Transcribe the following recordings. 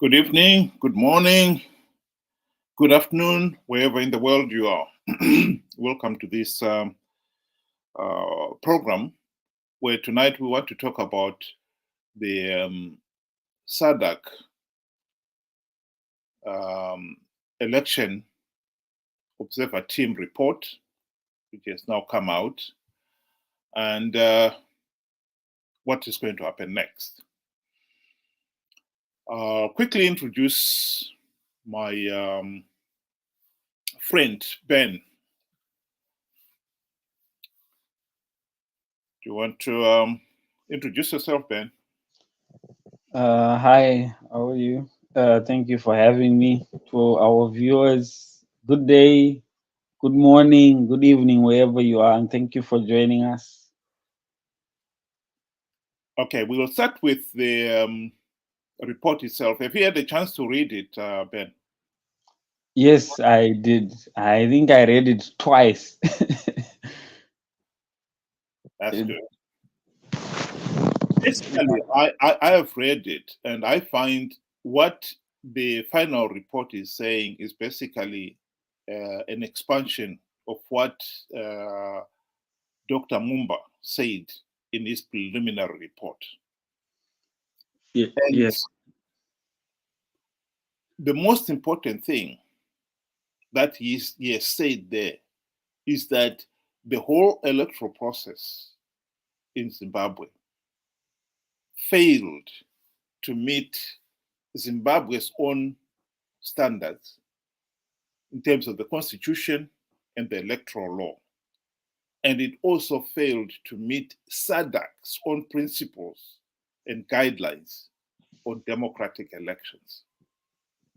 Good evening, good morning, good afternoon, wherever in the world you are. Welcome to this program where tonight we want to talk about the SADC election observer team report, which has now come out, and what is going to happen next. Quickly introduce my friend, Ben. Do you want to introduce yourself, Ben? Hi, how are you? Thank you for having me. To our viewers, good day, good morning, good evening, wherever you are, and thank you for joining us. Okay, we will start with the report itself. Have you had a chance to read it, Ben? Yes, I did. I think I read it twice. That's It- good. Basically, I have read it, and I find what the final report is saying is basically an expansion of what Dr. Mumba said in his preliminary report. And yes, the most important thing that he has said there is that the whole electoral process in Zimbabwe failed to meet Zimbabwe's own standards in terms of the constitution and the electoral law. And it also failed to meet SADC's own principles and guidelines on democratic elections.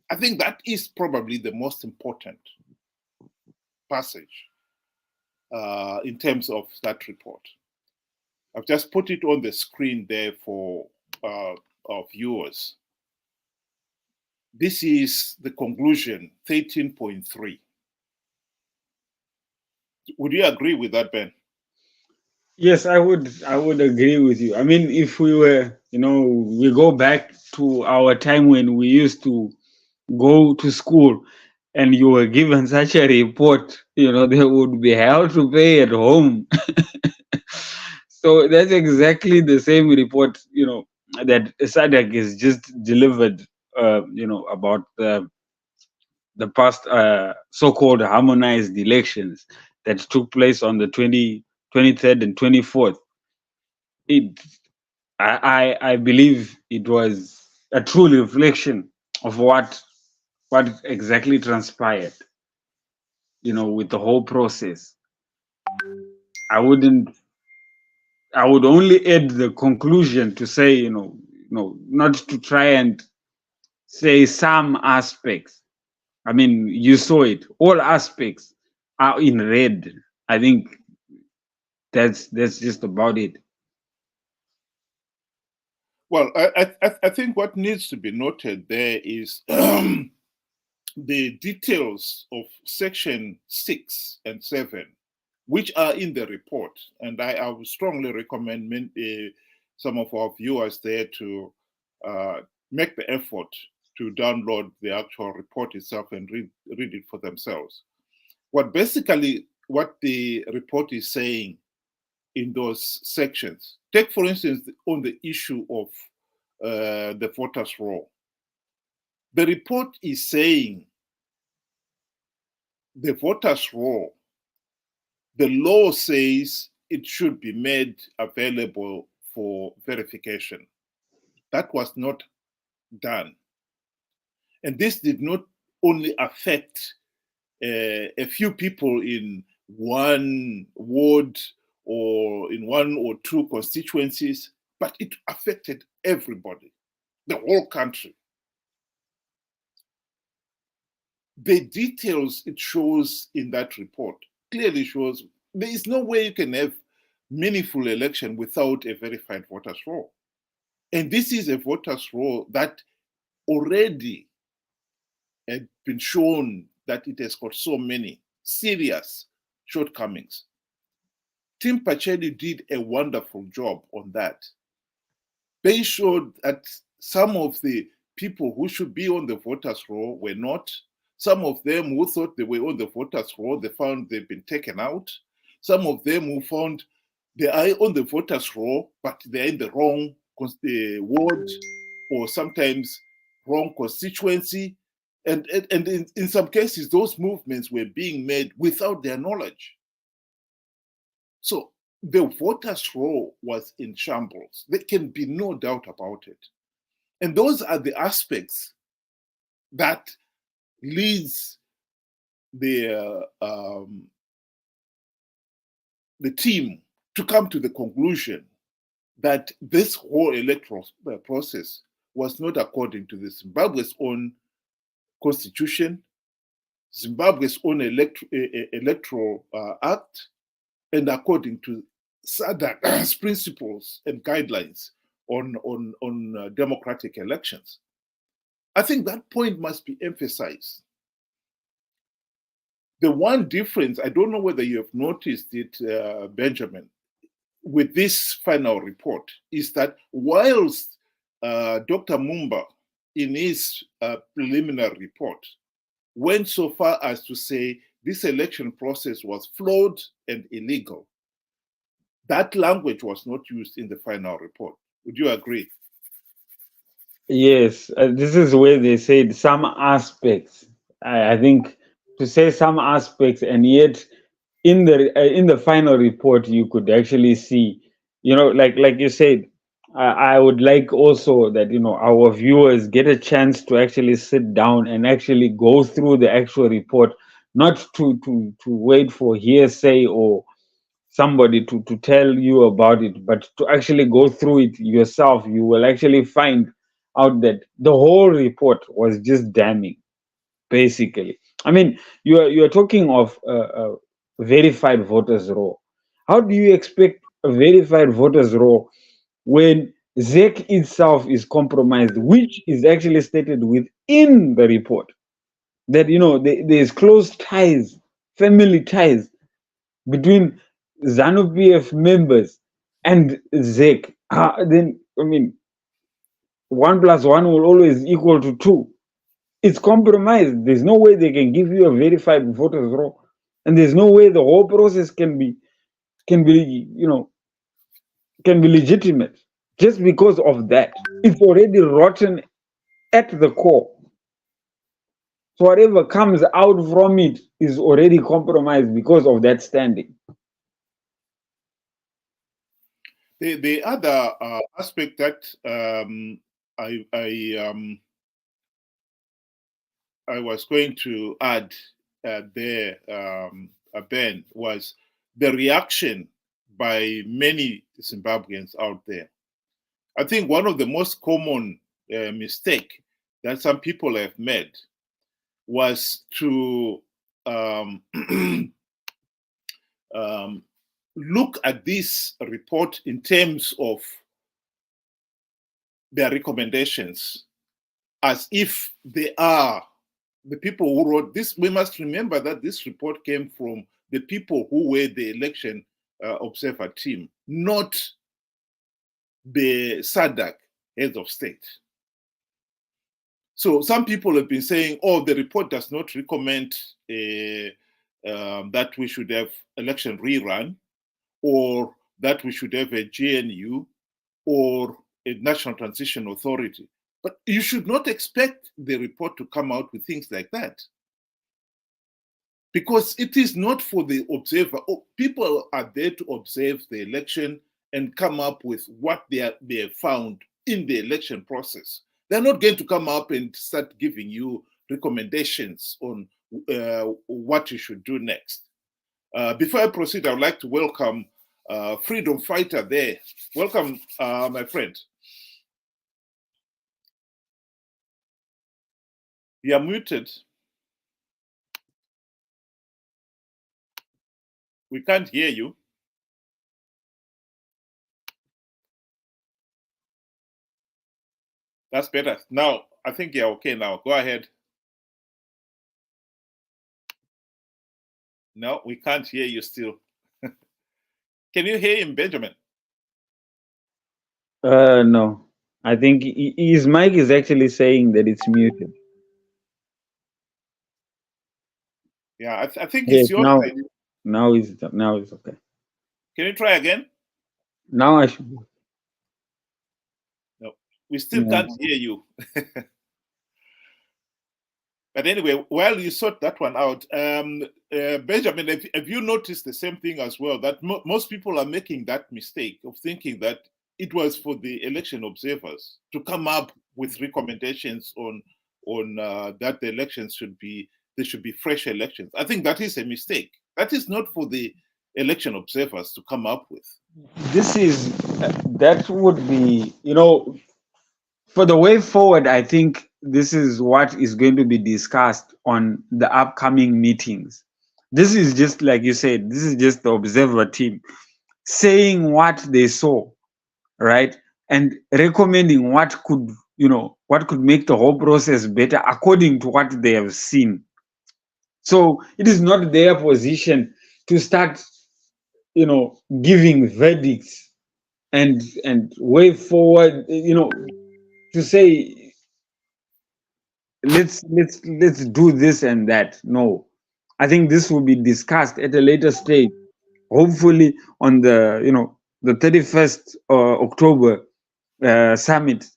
I think that is probably the most important passage in terms of that report. I've just put it on the screen there for our viewers. This is the conclusion, 13.3. Would you agree with that, Ben? yes, I would. I would agree with you. I mean, if we were, we go back to our time when we used to go to school and you were given such a report, there would be hell to pay at home. So that's exactly the same report, that SADC is just delivered, about the past so-called harmonized elections that took place on the 23rd and 24th. It, I believe it was a true reflection of what exactly transpired, with the whole process. I wouldn't I would only add the conclusion to say, not to try and say some aspects. I mean, you saw it. All aspects are in red. I think that's just about it. Well, I think what needs to be noted there is the details of section 6 and 7, which are in the report. And I would strongly recommend some of our viewers there to make the effort to download the actual report itself and read it for themselves. What the report is saying in those sections. Take, for instance, on the issue of the voters' roll. The report is saying the voters' roll, the law says it should be made available for verification. That was not done. And this did not only affect a few people in one ward or in one or two constituencies, but it affected everybody, the whole country. The details it shows in that report clearly shows there is no way you can have meaningful election without a verified voters roll. And this is a voters roll that already had been shown that it has got so many serious shortcomings. Tim Pacheli did a wonderful job on that. They showed that some of the people who should be on the voters' roll were not. Some of them who thought they were on the voters' roll, they found they've been taken out. Some of them who found they are on the voters' roll, but they're in the wrong ward or sometimes wrong constituency. And in some cases, those movements were being made without their knowledge. So the voters' roll was in shambles. There can be no doubt about it. And those are the aspects that leads the team to come to the conclusion that this whole electoral process was not according to the Zimbabwe's own constitution, Zimbabwe's own electoral act, and according to SADC's principles and guidelines on democratic elections. I think that point must be emphasized. The one difference, I don't know whether you have noticed it, Benjamin, with this final report, is that whilst Dr. Mumba, in his preliminary report, went so far as to say this election process was flawed and illegal, that language was not used in the final report. Would you agree? Yes, this is where they said some aspects. I think to say some aspects, and yet in the final report you could actually see, like you said, I would like also that our viewers get a chance to actually sit down and actually go through the actual report, not to wait for hearsay or somebody to tell you about it, but to actually go through it yourself. You will actually find out that the whole report was just damning, basically. I mean, you are talking of a verified voters roll. How do you expect a verified voters roll when ZEC itself is compromised, which is actually stated within the report that there's close ties, family ties between ZANU-PF members and ZEC? Then I mean, 1+1 will always equal to 2. It's compromised. There's no way they can give you a verified voters roll, and there's no way the whole process can be legitimate just because of that. It's already rotten at the core. So whatever comes out from it is already compromised because of that standing. The other aspect that I was going to add there, Ben, was the reaction by many Zimbabweans out there. I think one of the most common mistake that some people have made was to look at this report in terms of their recommendations as if they are the people who wrote this. We must remember that this report came from the people who were the election observer team, not the SADC heads of state. So some people have been saying, oh, the report does not recommend that we should have election rerun, or that we should have a GNU or a National Transition Authority. But you should not expect the report to come out with things like that, because it is not for the observer. People are there to observe the election and come up with what they have found in the election process. They're not going to come up and start giving you recommendations on what you should do next. Before I proceed, I would like to welcome freedom fighter there. Welcome, my friend. You are muted. We can't hear you. That's better. Now, I think you're okay now. Go ahead. No, we can't hear you still. Can you hear him, Benjamin? No. I think his mic is actually saying that it's muted. Yeah, I think Yes, it's your now, side. now it's okay. Can you try again? Now I should. No, we still Yeah. can't hear you. But anyway, while you sort that one out, Benjamin, have you noticed the same thing as well? That most people are making that mistake of thinking that it was for the election observers to come up with recommendations on that the elections should be fresh elections. I think that is a mistake. That is not for the election observers to come up with. This is that would be, for the way forward. I think this is what is going to be discussed on the upcoming meetings. This is just like you said. This is just the observer team saying what they saw, right, and recommending what could make the whole process better according to what they have seen. So it is not their position to start giving verdicts and way forward, to say let's do this and that. No, I think this will be discussed at a later stage, hopefully on the 31st October summit.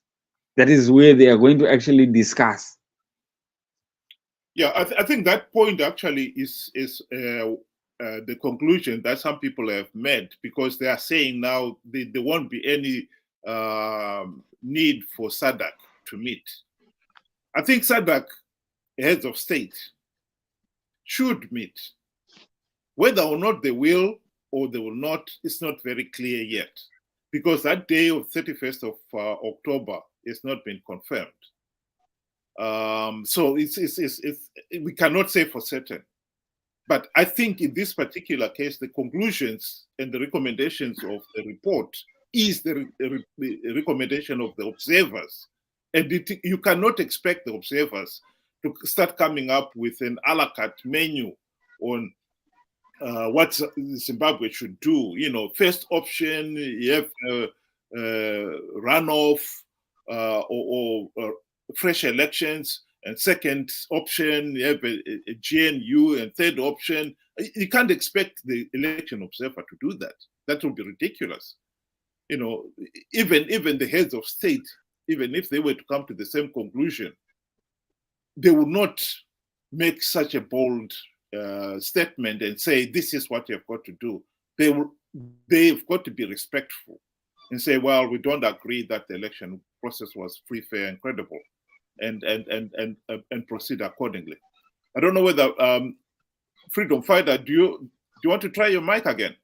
That is where they are going to actually discuss. Yeah, I think that point actually is the conclusion that some people have made, because they are saying now there won't be any need for SADC to meet. I think SADC heads of state should meet. Whether or not they will or they will not, it's not very clear yet, because that day of 31st of October has not been confirmed. So we cannot say for certain. But I think in this particular case, the conclusions and the recommendations of the report is the recommendation of the observers. And you cannot expect the observers to start coming up with an a la carte menu on what Zimbabwe should do. First option, you have runoff or fresh elections, and second option, you have a GNU, and third option. You can't expect the election observer to do that. That would be ridiculous. Even the heads of state, even if they were to come to the same conclusion, they would not make such a bold statement and say, this is what you've got to do. They've got to be respectful and say, well, we don't agree that the election process was free, fair, and credible, and proceed accordingly. I don't know whether Freedom Fighter, do you want to try your mic again?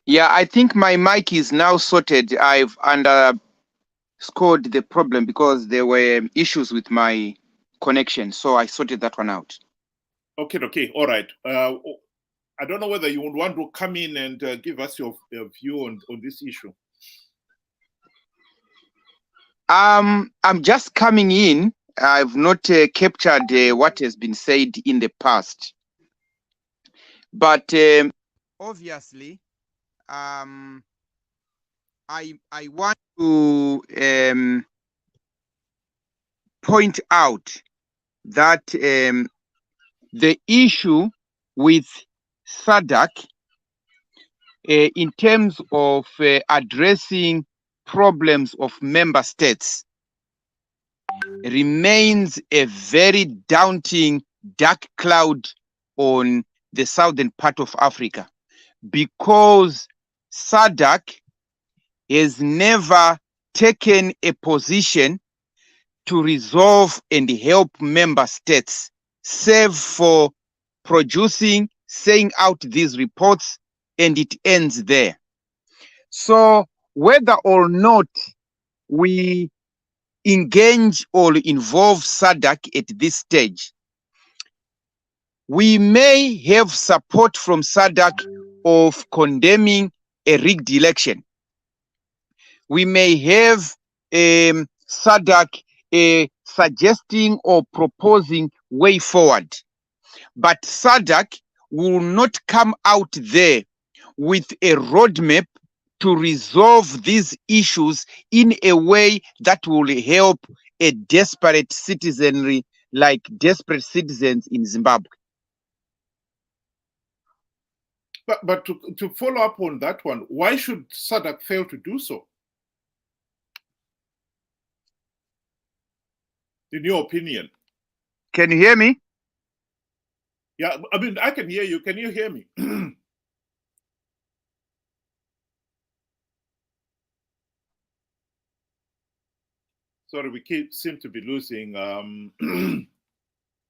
Yeah, I think my mic is now sorted. I've underscored the problem because there were issues with my connection, so I sorted that one out. Okay, all right. I don't know whether you would want to come in and give us your view on this issue. I'm just coming in. I've not captured what has been said in the past, but obviously, I want to point out that the issue with SADC in terms of addressing problems of member states remains a very daunting dark cloud on the southern part of Africa, because SADC has never taken a position to resolve and help member states, save for producing, saying out these reports, and it ends there. So whether or not we engage or involve SADC at this stage, we may have support from SADC of condemning a rigged election. We may have SADC suggesting or proposing way forward. But SADC will not come out there with a roadmap to resolve these issues in a way that will help a desperate citizenry, like desperate citizens in Zimbabwe. But to follow up on that one, why should SADC fail to do so? In your opinion? Can you hear me? Yeah, I mean, I can hear you. Can you hear me? Sorry, we seem to be losing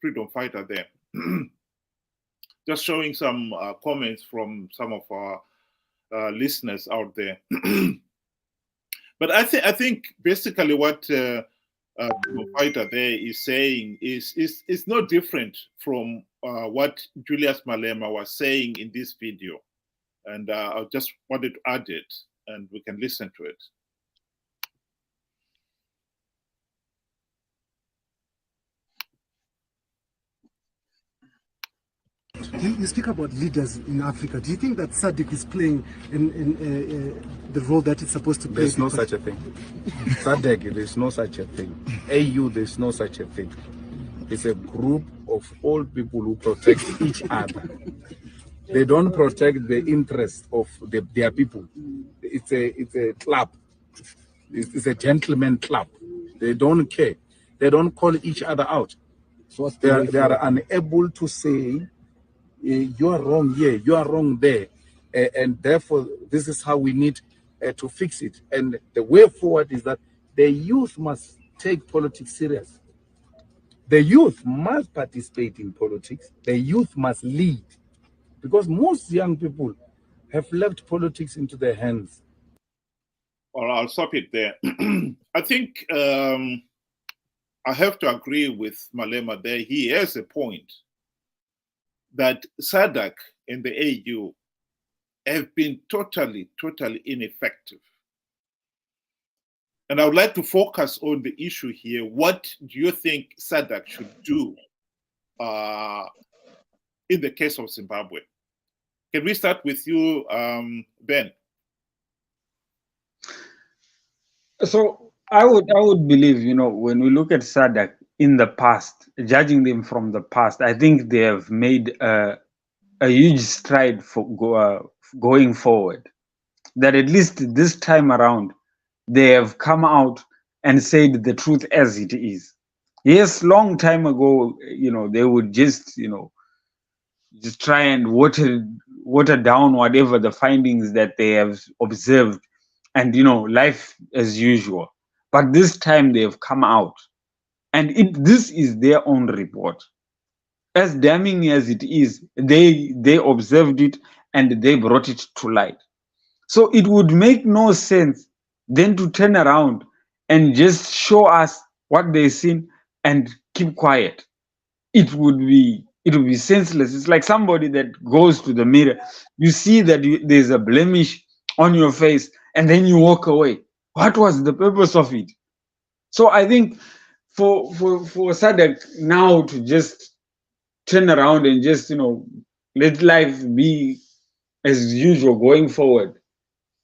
freedom fighter there. Just showing some comments from some of our listeners out there. But I think basically what freedom fighter there is saying is not different from what Julius Malema was saying in this video. And I just wanted to add it, and we can listen to it. You speak about leaders in Africa. Do you think that SADC is playing in the role that it's supposed to play? There's no such a thing. SADC, there's no such a thing. AU, there's no such a thing. It's a group of all people who protect each other. They don't protect the interests of their people. It's a club. It's a gentleman club. They don't care. They don't call each other out. So they are unable to say, you are wrong here, you are wrong there, and therefore this is how we need to fix it. And the way forward is that the youth must take politics serious. The youth must participate in politics. The youth must lead, because most young people have left politics into their hands. Well, I'll stop it there. I think I have to agree with Malema there. He has a point that SADC and the AU have been totally ineffective. And I would like to focus on the issue here. What do you think SADC should do in the case of Zimbabwe? Can we start with you, Ben? So I would believe, when we look at SADC in the past, judging them from the past, I think they have made a huge stride for going forward. That at least this time around, they have come out and said the truth as it is. Yes, long time ago, they would just try and water down whatever the findings that they have observed, and life as usual. But this time they have come out, and this is their own report. As damning as it is, they observed it and they brought it to light. So it would make no sense then to turn around and just show us what they've seen and keep quiet. It would be senseless. It's like somebody that goes to the mirror. You see that there's a blemish on your face, and then you walk away. What was the purpose of it? So I think for SADC now to just turn around and just let life be as usual going forward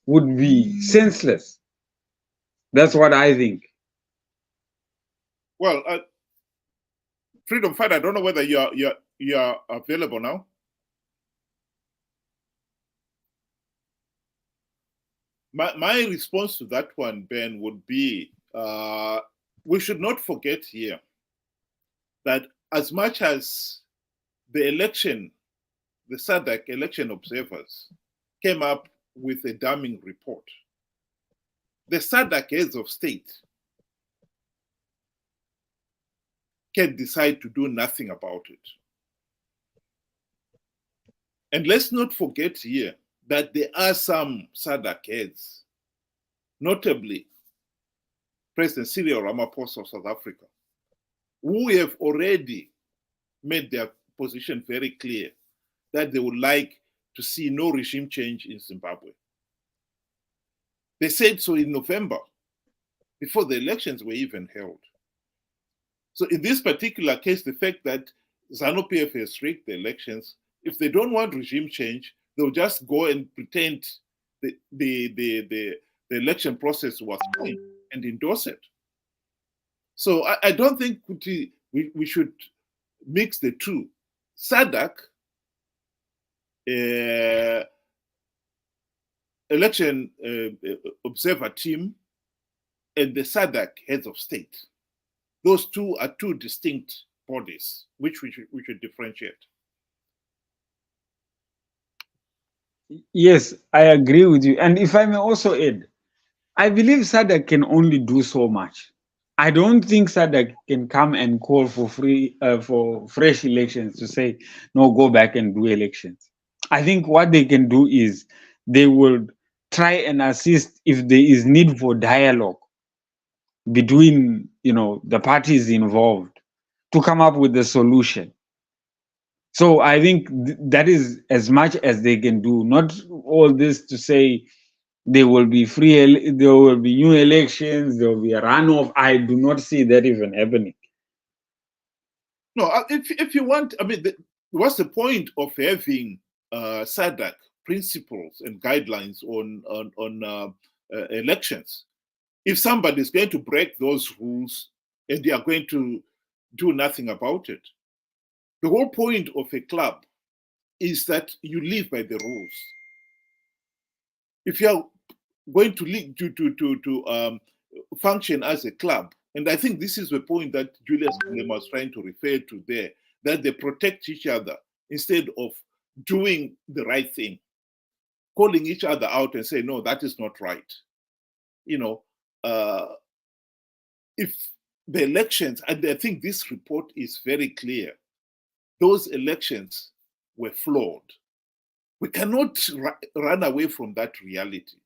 would be senseless. That's what I think. Well, Freedom Fighter, I don't know whether you're available now. My response to that one, Ben, would be we should not forget here that as much as the SADC election observers came up with a damning report, the SADC heads of state can decide to do nothing about it. And let's not forget here that there are some SADC heads, notably President Cyril Ramaphosa of South Africa, who have already made their position very clear that they would like to see no regime change in Zimbabwe. They said so in November, before the elections were even held. So in this particular case, the fact that ZANU-PF has rigged the elections, if they don't want regime change, they'll just go and pretend the election process was fine and endorse it. So I don't think we should mix the two. SADC, election observer team, and the SADC heads of state. Those two are two distinct bodies, which we should differentiate. Yes, I agree with you. And if I may also add, I believe SADC can only do so much. I don't think SADC can come and call for fresh elections to say, no, go back and do elections. I think what they can do is they will try and assist if there is need for dialogue between, the parties involved to come up with a solution. So I think that is as much as they can do. Not all this to say there will be there will be new elections, there will be a runoff. I do not see that even happening. No, if you want, I mean, what's the point of having SADC principles and guidelines on elections if somebody is going to break those rules and they are going to do nothing about it? The whole point of a club is that you live by the rules. If you are going to function as a club, and I think this is the point that Julius Malema was trying to refer to there, that they protect each other instead of doing the right thing, calling each other out and say, no, that is not right. If the elections, and I think this report is very clear, those elections were flawed. We cannot run away from that reality.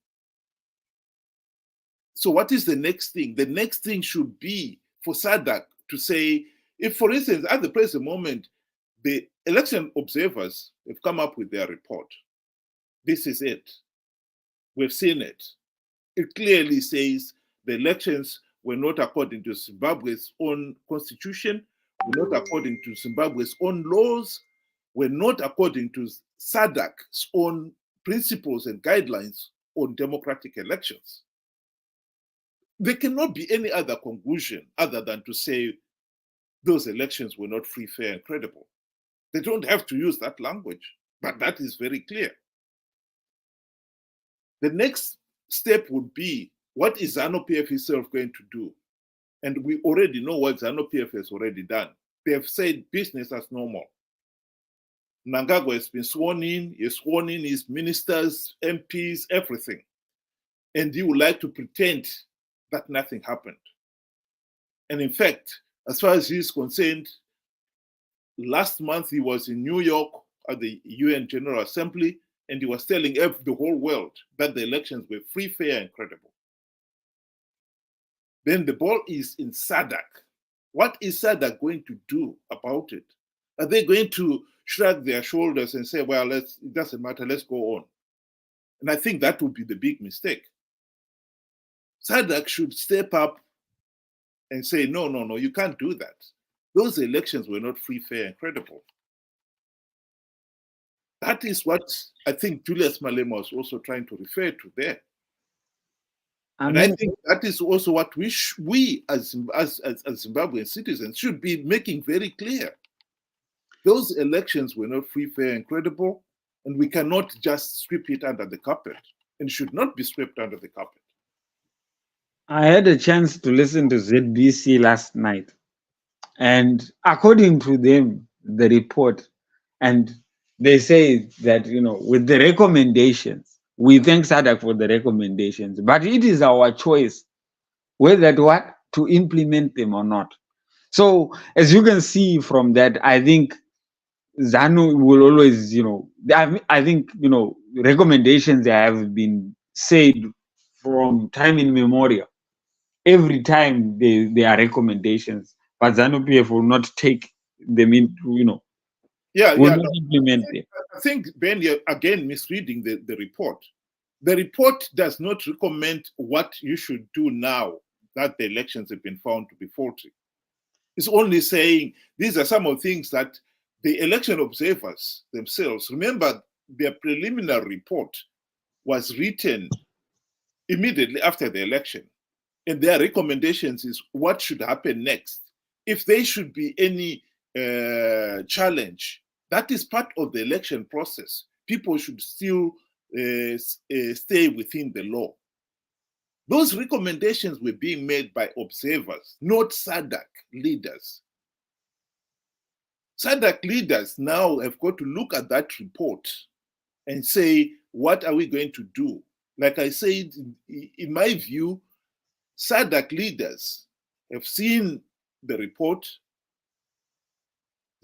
So what is the next thing? The next thing should be for SADC to say, if, for instance, at the present moment, the election observers have come up with their report. This is it. We've seen it. It clearly says the elections were not according to Zimbabwe's own constitution, were not according to Zimbabwe's own laws, were not according to SADC's own principles and guidelines on democratic elections. There cannot be any other conclusion other than to say those elections were not free, fair, and credible. They don't have to use that language, but that is very clear. The next step would be, what is ZANU-PF itself going to do? And we already know what ZANU-PF has already done. They have said business as normal. Mnangagwa has been sworn in, he has sworn in his ministers, MPs, everything. And he would like to pretend that nothing happened. And in fact, as far as he is concerned, last month he was in New York at the UN General Assembly, and he was telling the whole world that the elections were free, fair, and credible. Then the ball is in SADC. What is SADC going to do about it? Are they going to shrug their shoulders and say, well, it doesn't matter, let's go on? And I think that would be the big mistake. SADC should step up and say, no, you can't do that. Those elections were not free, fair, and credible. That is what I think Julius Malema was also trying to refer to there. And I think that is also what we as Zimbabwean citizens should be making very clear. Those elections were not free, fair, and credible, and we cannot just sweep it under the carpet, and should not be swept under the carpet. I had a chance to listen to ZBC last night, and according to them, the report, and they say that, with the recommendations, we thank SADC for the recommendations, but it is our choice whether to implement them or not. So as you can see from that, I think ZANU will always, I think, recommendations have been said from time immemorial. Every time there are recommendations, but ZANU-PF will not take them into, will not implement them. I think, Ben, you're again misreading the report. The report does not recommend what you should do now that the elections have been found to be faulty. It's only saying these are some of the things that the election observers themselves, remember their preliminary report was written immediately after the election. And their recommendations is what should happen next. If there should be any challenge, that is part of the election process. People should still stay within the law. Those recommendations were being made by observers, not SADC leaders. SADC leaders now have got to look at that report and say, what are we going to do? Like I said, in my view, SADC leaders have seen the report.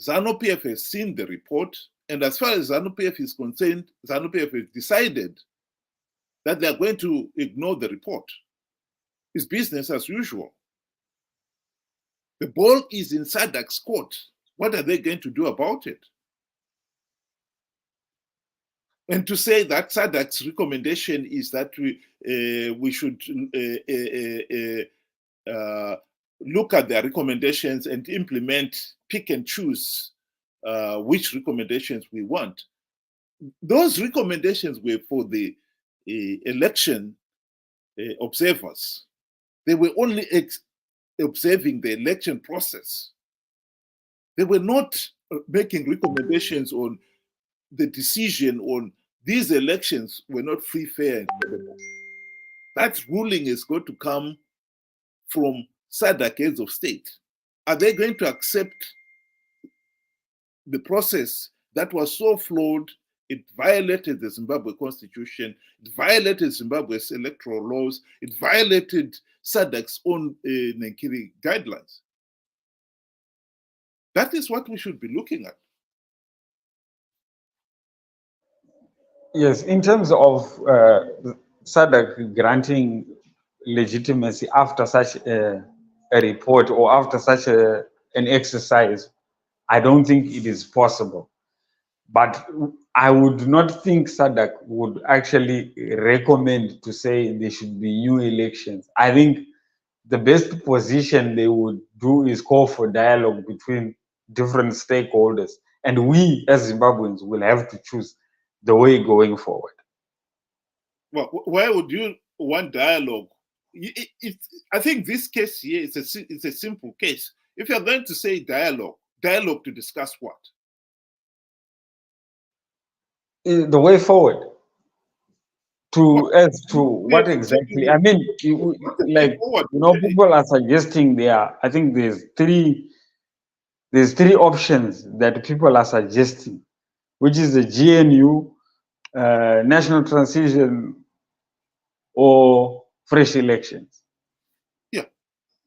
ZANU-PF has seen the report. And as far as ZANU-PF is concerned, ZANU-PF has decided that they are going to ignore the report. It's business as usual. The ball is in SADC's court. What are they going to do about it? And to say that SADC's recommendation is that we should look at their recommendations and implement, pick and choose which recommendations we want. Those recommendations were for the election observers. They were only observing the election process. They were not making recommendations on the decision on these elections were not free, fair, and credible. That ruling is going to come from SADC heads of state. Are they going to accept the process that was so flawed? It violated the Zimbabwe constitution, it violated Zimbabwe's electoral laws, it violated SADC's own Nenkiri guidelines. That is what we should be looking at. Yes, in terms of SADC granting legitimacy after such a report or after such an exercise, I don't think it is possible. But I would not think SADC would actually recommend to say there should be new elections. I think the best position they would do is call for dialogue between different stakeholders. And we as Zimbabweans will have to choose the way going forward. Well, why would you want dialogue? I think this case here is a simple case. If you're going to say dialogue to discuss what? The way forward as to what exactly? I mean, like, people are suggesting there. I think there's three options that people are suggesting, which is the GNU, national transition, or fresh elections. Yeah.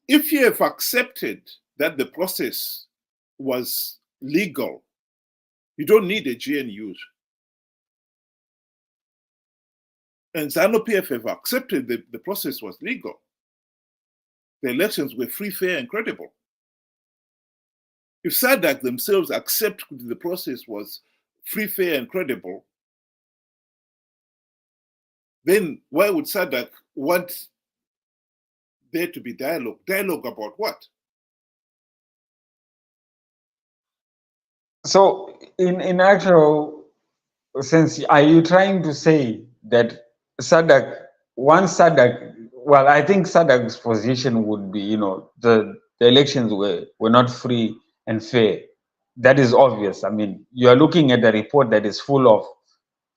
If you have accepted that the process was legal, you don't need a GNU. And ZANU-PF have accepted the process was legal. The elections were free, fair, and credible. If SADC themselves accept the process was free, fair, and credible, then why would SADC want there to be dialogue? Dialogue about what? So, in actual sense, are you trying to say that SADC, well, I think SADC's position would be, the elections were not free and fair. That is obvious. I mean, you are looking at a report that is full of,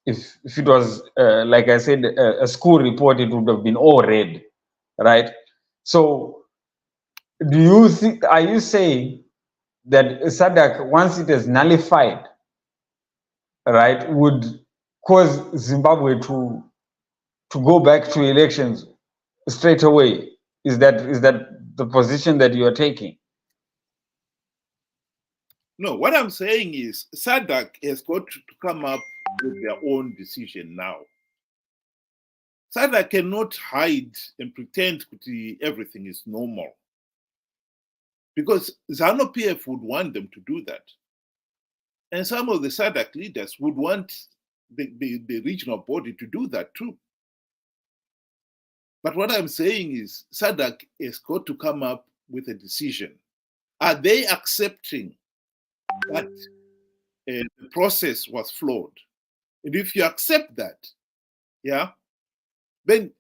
if it was, like I said, a school report, it would have been all red, right? So, do you think, are you saying that SADC, once it is nullified, right, would cause Zimbabwe to go back to elections straight away? Is that the position that you are taking? No, what I'm saying is SADC has got to come up with their own decision now. SADC cannot hide and pretend that everything is normal, because ZANU-PF would want them to do that. And some of the SADC leaders would want the regional body to do that too. But what I'm saying is SADC has got to come up with a decision. Are they accepting that the process was flawed? And if you accept that, yeah, then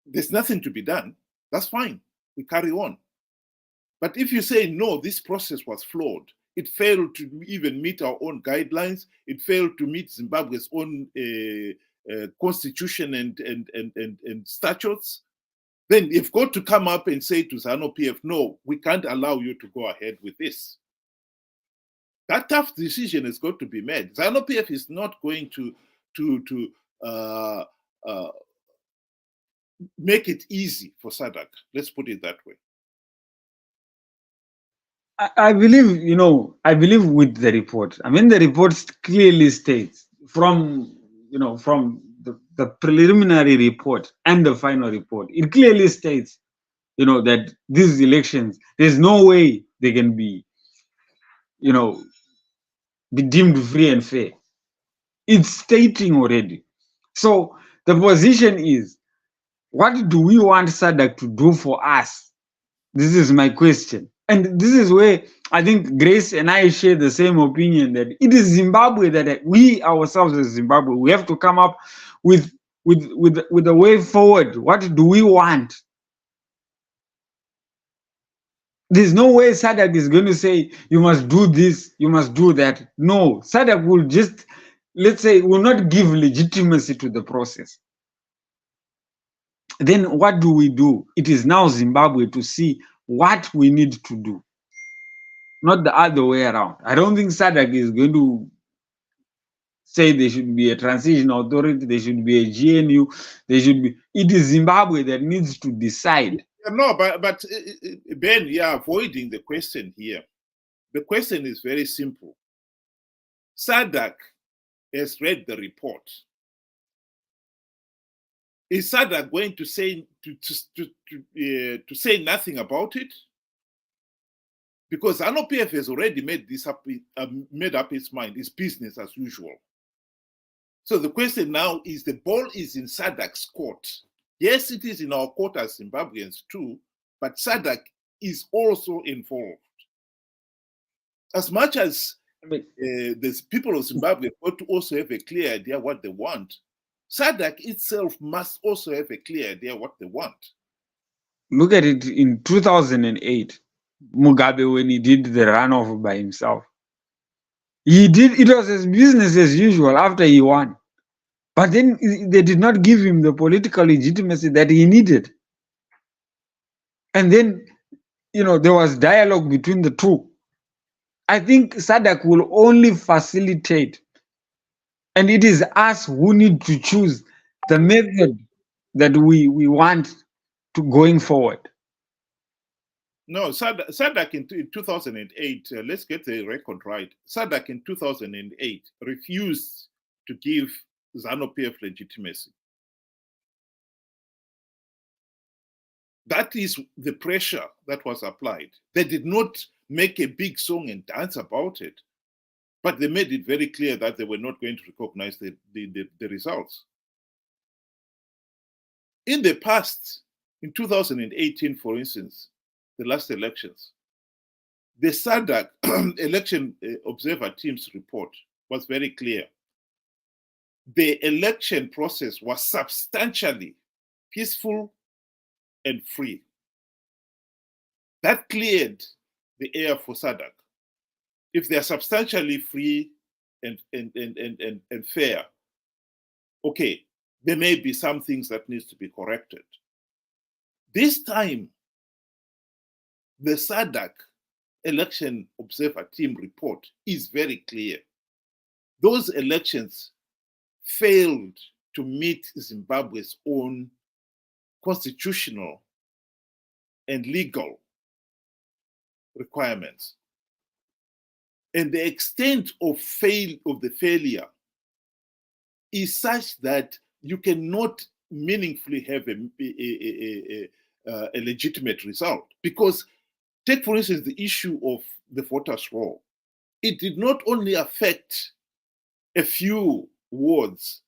there's nothing to be done. That's fine. We carry on. But if you say, no, this process was flawed, it failed to even meet our own guidelines, it failed to meet Zimbabwe's own constitution and statutes, then you've got to come up and say to ZANU-PF, no, we can't allow you to go ahead with this. That tough decision has got to be made. ZANU-PF is not going to make it easy for SADC. Let's put it that way. I believe, I believe with the report. I mean, the report clearly states from the preliminary report and the final report, it clearly states, that these elections, there's no way they can be, be deemed free and fair. It's stating already. So the position is, what do we want SADC to do for us? This is my question. And this is where I think Grace and I share the same opinion, that it is Zimbabwe that we ourselves as Zimbabwe, we have to come up with a way forward. What do we want? There's no way SADC is going to say, you must do this, you must do that. No, SADC will just, let's say, will not give legitimacy to the process. Then what do we do? It is now Zimbabwe to see what we need to do, not the other way around. I don't think SADC is going to say there should be a transition authority, there should be a GNU, there should be. It is Zimbabwe that needs to decide. No, but Ben, you're avoiding the question here. The question is very simple. SADC has read the report. Is SADC going to say to say nothing about it? Because ZANU-PF has already made this up, made up its mind. It's business as usual. So the question now is, the ball is in SADC's court. Yes, it is in our court as Zimbabweans too, but SADC is also involved. As much as the people of Zimbabwe ought to also have a clear idea what they want, SADC itself must also have a clear idea what they want. Look at it in 2008, Mugabe, when he did the runoff by himself. It was his business as usual after he won. But then they did not give him the political legitimacy that he needed. And then, there was dialogue between the two. I think SADC will only facilitate. And it is us who need to choose the method that we want to going forward. No, SADC in 2008, let's get the record right. SADC in 2008 refused to give ZANU-PF legitimacy. That is the pressure that was applied. They did not make a big song and dance about it, but they made it very clear that they were not going to recognize the results. In the past, in 2018, for instance, the last elections, the SADC election observer team's report was very clear. The election process was substantially peaceful and free. That cleared the air for SADC. If they are substantially free and fair, okay, there may be some things that needs to be corrected. This time, the SADC election observer team report is very clear. Those elections failed to meet Zimbabwe's own constitutional and legal requirements. And the extent of the failure is such that you cannot meaningfully have a legitimate result. Because take, for instance, the issue of the voters' roll. It did not only affect a few wards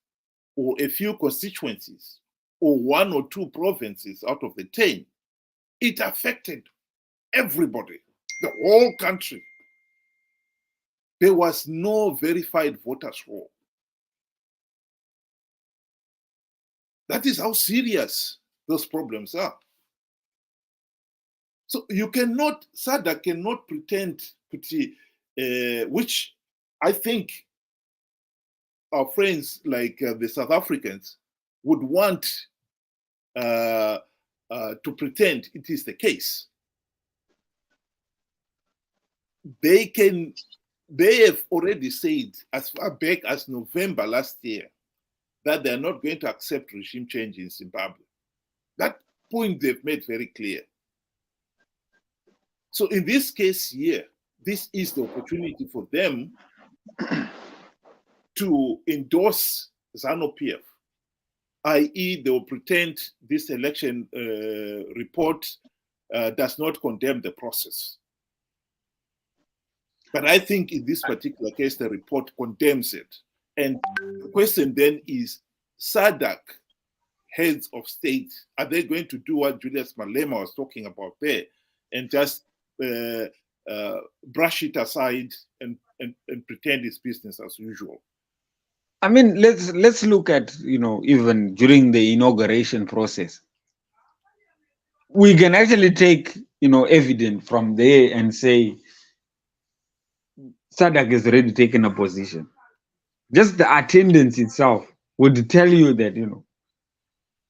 or a few constituencies or one or two provinces out of the 10. It affected everybody, the whole country. There was no verified voters' roll. That is how serious those problems are. So you cannot, SADC cannot pretend, which I think our friends like the South Africans would want to pretend it is the case. They have already said as far back as November last year that they are not going to accept regime change in Zimbabwe. That point they've made very clear. So in this case here, this is the opportunity for them to endorse ZANU-PF, i.e. they will pretend this election report does not condemn the process. But I think in this particular case, the report condemns it. And the question then is, SADC heads of state, are they going to do what Julius Malema was talking about there and just brush it aside and pretend it's business as usual? I mean, let's look at, even during the inauguration process, we can actually take, evidence from there and say, SADC has already taken a position. Just the attendance itself would tell you that,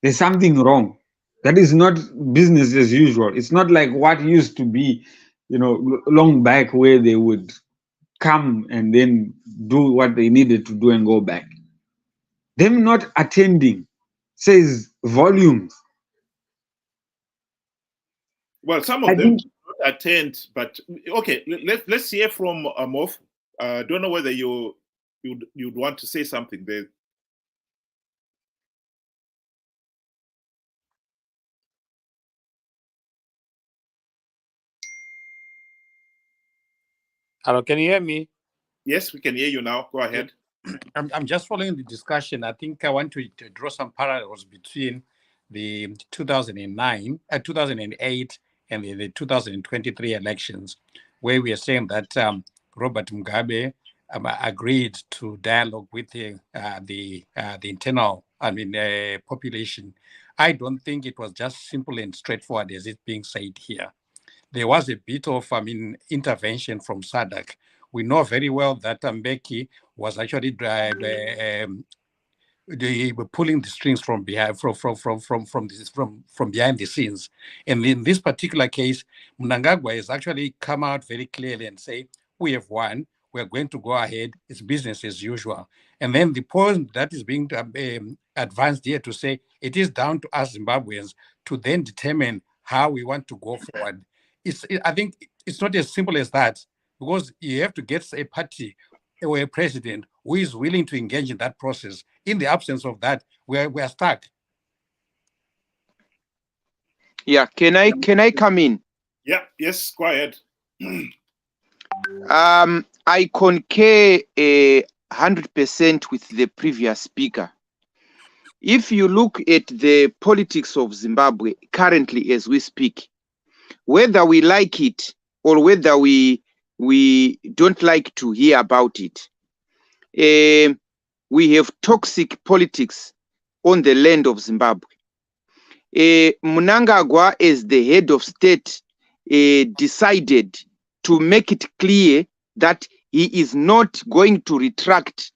there's something wrong. That is not business as usual. It's not like what used to be, long back where they would come and then do what they needed to do and go back. Them not attending says volumes. Well, some of them don't attend, but okay, let's hear from Mof. I don't know whether you'd want to say something there. Hello, can you hear me? Yes, we can hear you now. Go ahead. I'm just following the discussion. I think I want to draw some parallels between the 2009, 2008 and the 2023 elections, where we are saying that Robert Mugabe agreed to dialogue with the internal, population. I don't think it was just simple and straightforward as it's being said here. There was a bit of, intervention from SADC. We know very well that Mbeki was actually pulling the strings from behind, from behind the scenes. And in this particular case, Mnangagwa has actually come out very clearly and say, we have won. We're going to go ahead. It's business as usual. And then the point that is being advanced here to say it is down to us Zimbabweans to then determine how we want to go forward. I think it's not as simple as that, because you have to get a party or a president who is willing to engage in that process. In the absence of that, we're stuck. Yeah, can I come in? Yeah, yes, go ahead. I concur 100% with the previous speaker. If you look at the politics of Zimbabwe currently as we speak, whether we like it or whether we don't like to hear about it, we have toxic politics on the land of Zimbabwe. Mnangagwa, as the head of state, decided to make it clear that he is not going to retract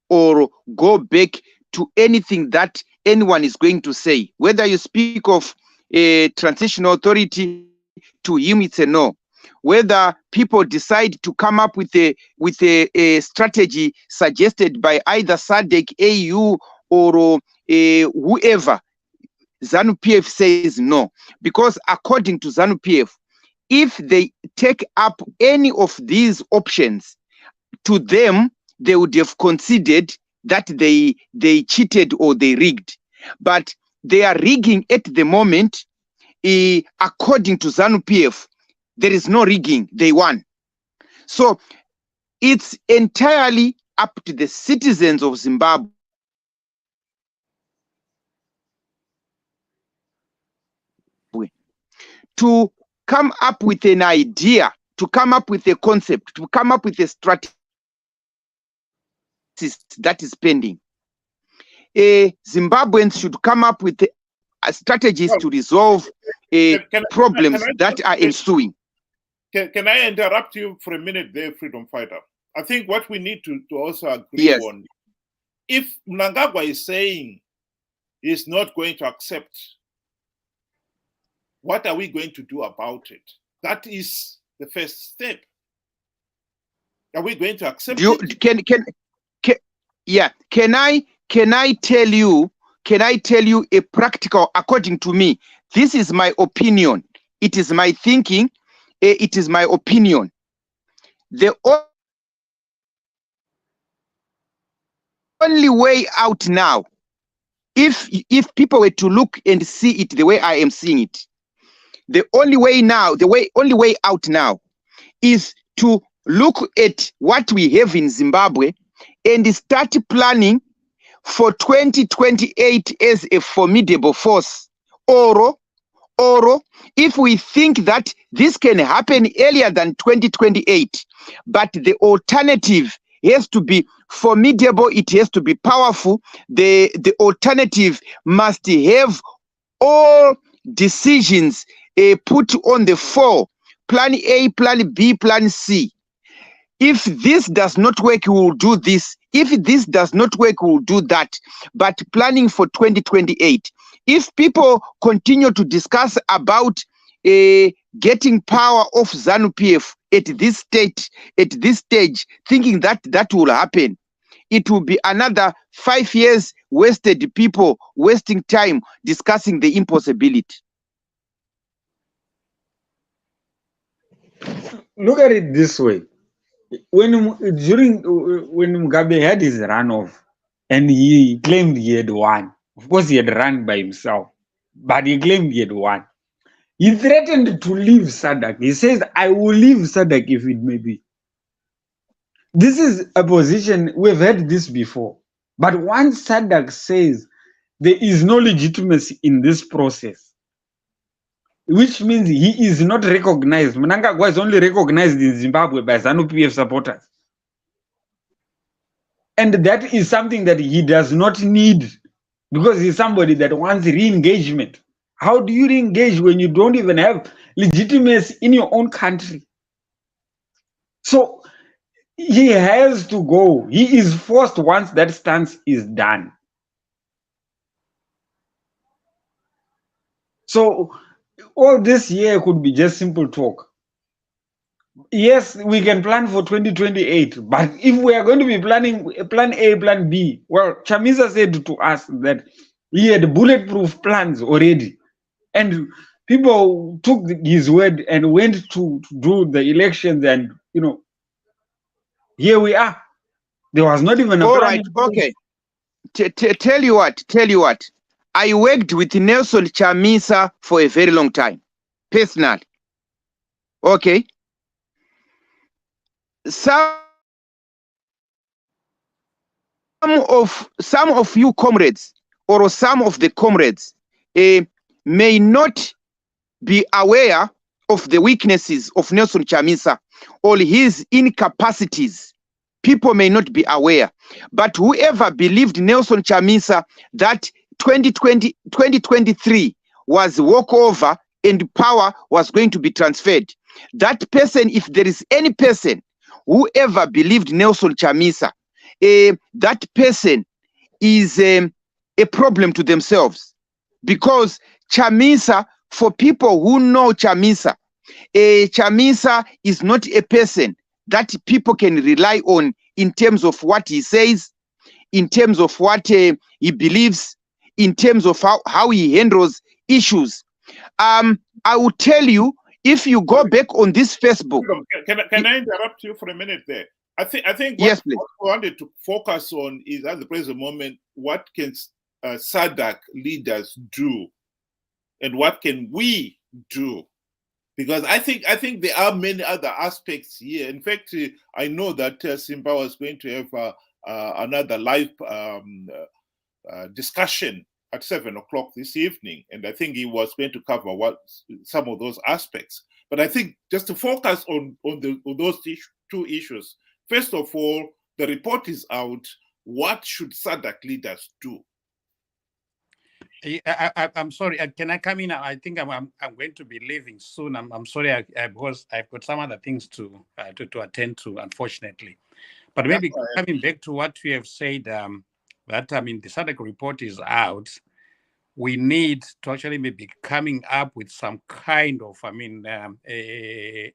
or go back to anything that anyone is going to say. Whether you speak of a transitional authority, to him it's a no. Whether people decide to come up with a strategy suggested by either SADC, AU, or whoever, ZANU-PF says no. Because according to ZANU-PF, if they take up any of these options, to them, they would have considered that they cheated or they rigged. But they are rigging at the moment. According to ZANU-PF, there is no rigging. They won. So it's entirely up to the citizens of Zimbabwe to come up with an idea, to come up with a concept, to come up with a strategy that is pending. Zimbabweans should come up with strategies to resolve problems that are ensuing. Can I interrupt you for a minute there, freedom fighter? I think what we need to also agree on, if Mnangagwa is saying he's not going to accept, what are we going to do about it? That is the first step. Are we going to accept it? Can I tell you a practical, according to me, this is my opinion. It is my thinking. It is my opinion. The only way out now, if people were to look and see it the way I am seeing it, the only way out now is to look at what we have in Zimbabwe and start planning for 2028 as a formidable force. Or if we think that this can happen earlier than 2028, but the alternative has to be formidable, it has to be powerful, the alternative must have all decisions put on the floor, plan A, plan B, plan C. If this does not work, we will do this. If this does not work, we will do that. But planning for 2028. If people continue to discuss about getting power off ZANU-PF at this stage, thinking that will happen, it will be another 5 years wasted, people wasting time discussing the impossibility. Look at it this way. When Mugabe had his runoff and he claimed he had won, of course he had run by himself, but he claimed he had won. He threatened to leave SADC. He says, I will leave SADC if it may be. This is a position, we've heard this before. But once SADC says there is no legitimacy in this process, which means he is not recognized. Mnangagwa is only recognized in Zimbabwe by ZANU-PF supporters. And that is something that he does not need, because he's somebody that wants re-engagement. How do you re-engage when you don't even have legitimacy in your own country? So he has to go. He is forced once that stance is done. So all this year could be just simple talk. Yes, we can plan for 2028, but if we are going to be planning plan A, plan B, well, Chamisa said to us that he had bulletproof plans already. And people took his word and went to do the elections, and here we are. There was not even a all plan. Right, okay. Tell you what. I worked with Nelson Chamisa for a very long time, personally. Okay. Some of you comrades, or some of the comrades, may not be aware of the weaknesses of Nelson Chamisa or his incapacities. People may not be aware, but whoever believed Nelson Chamisa that 2023 was walkover and power was going to be transferred, that person, if there is any person whoever believed Nelson Chamisa, that person is a problem to themselves. Because Chamisa, for people who know Chamisa, Chamisa is not a person that people can rely on in terms of what he says, in terms of what he believes, in terms of how he handles issues. I will tell you, if you go back on this Facebook. Can I interrupt you for a minute there? I think what, yes, please. What we wanted to focus on is, at the present moment, what can SADC leaders do, and what can we do? Because I think there are many other aspects here. In fact, I know that Simba was going to have another live discussion at 7 o'clock this evening, and I think he was going to cover some of those aspects. But I think just to focus on those two issues. First of all, the report is out. What should SADC leaders do? I'm sorry. Can I come in? I think I'm going to be leaving soon. I'm sorry because I've got some other things to attend to, unfortunately. But maybe coming back to what you have said, that I mean the SADC report is out. We need to actually maybe coming up with some kind of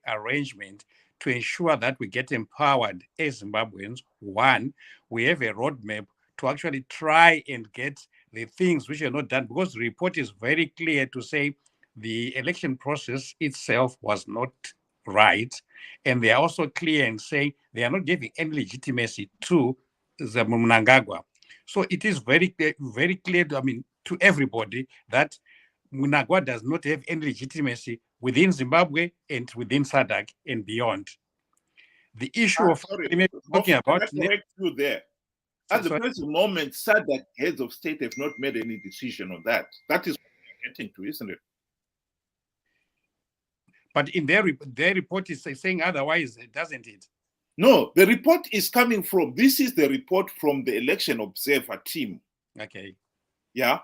arrangement to ensure that we get empowered as Zimbabweans. One, we have a roadmap to actually try and get the things which are not done, because the report is very clear to say the election process itself was not right. And they are also clear and say they are not giving any legitimacy to the Mnangagwa. So it is very clear to everybody that Mnangagwa does not have any legitimacy within Zimbabwe and within SADC and beyond. The issue of talking about... Let's correct you there. At the present moment, SADC heads of state have not made any decision on that. That is what we're getting to, isn't it? But in their report is saying otherwise, doesn't it? No, the report is coming from, this is the report from the election observer team. Okay. Yeah.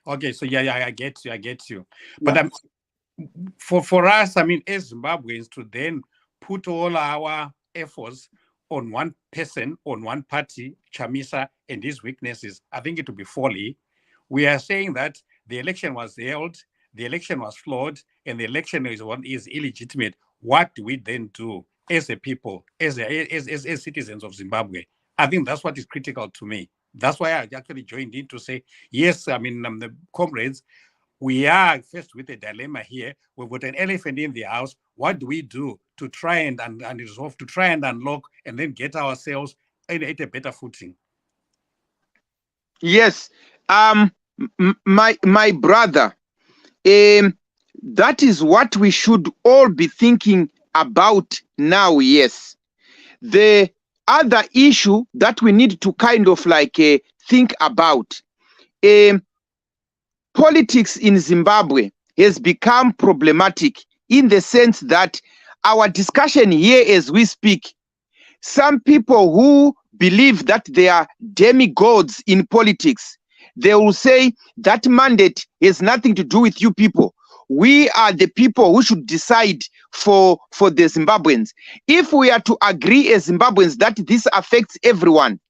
Okay, so yeah, I get you. But for us, I mean, as Zimbabweans, to then put all our efforts on one person, on one party, Chamisa, and his weaknesses, I think it would be folly. We are saying that the election was held, the election was flawed, and the election is illegitimate. What do we then do as a people, as citizens of Zimbabwe? I think that's what is critical to me. That's why I actually joined in to say, yes, I mean, the comrades, we are faced with a dilemma here. We've got an elephant in the house. What do we do to try and resolve, to try and unlock, and then get ourselves at a better footing? Yes, my brother, that is what we should all be thinking about now. Yes, the other issue that we need to kind of like think about, politics in Zimbabwe has become problematic in the sense that our discussion here as we speak, some people who believe that they are demigods in politics, they will say that mandate has nothing to do with you people. We are the people who should decide for the Zimbabweans. If we are to agree as Zimbabweans that this affects everyone,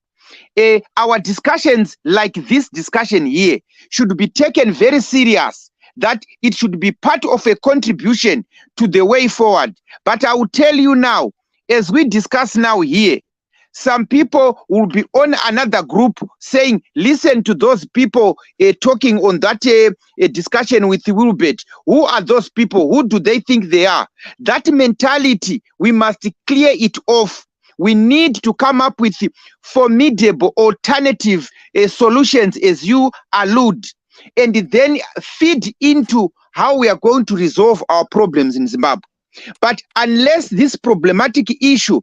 our discussions like this discussion here should be taken very serious, that it should be part of a contribution to the way forward. But I will tell you now, as we discuss now here, some people will be on another group saying, listen to those people talking on that discussion with Wilbert. Who are those people? Who do they think they are? That mentality, we must clear it off. We need to come up with formidable alternative solutions, as you allude, and then feed into how we are going to resolve our problems in Zimbabwe. But unless this problematic issue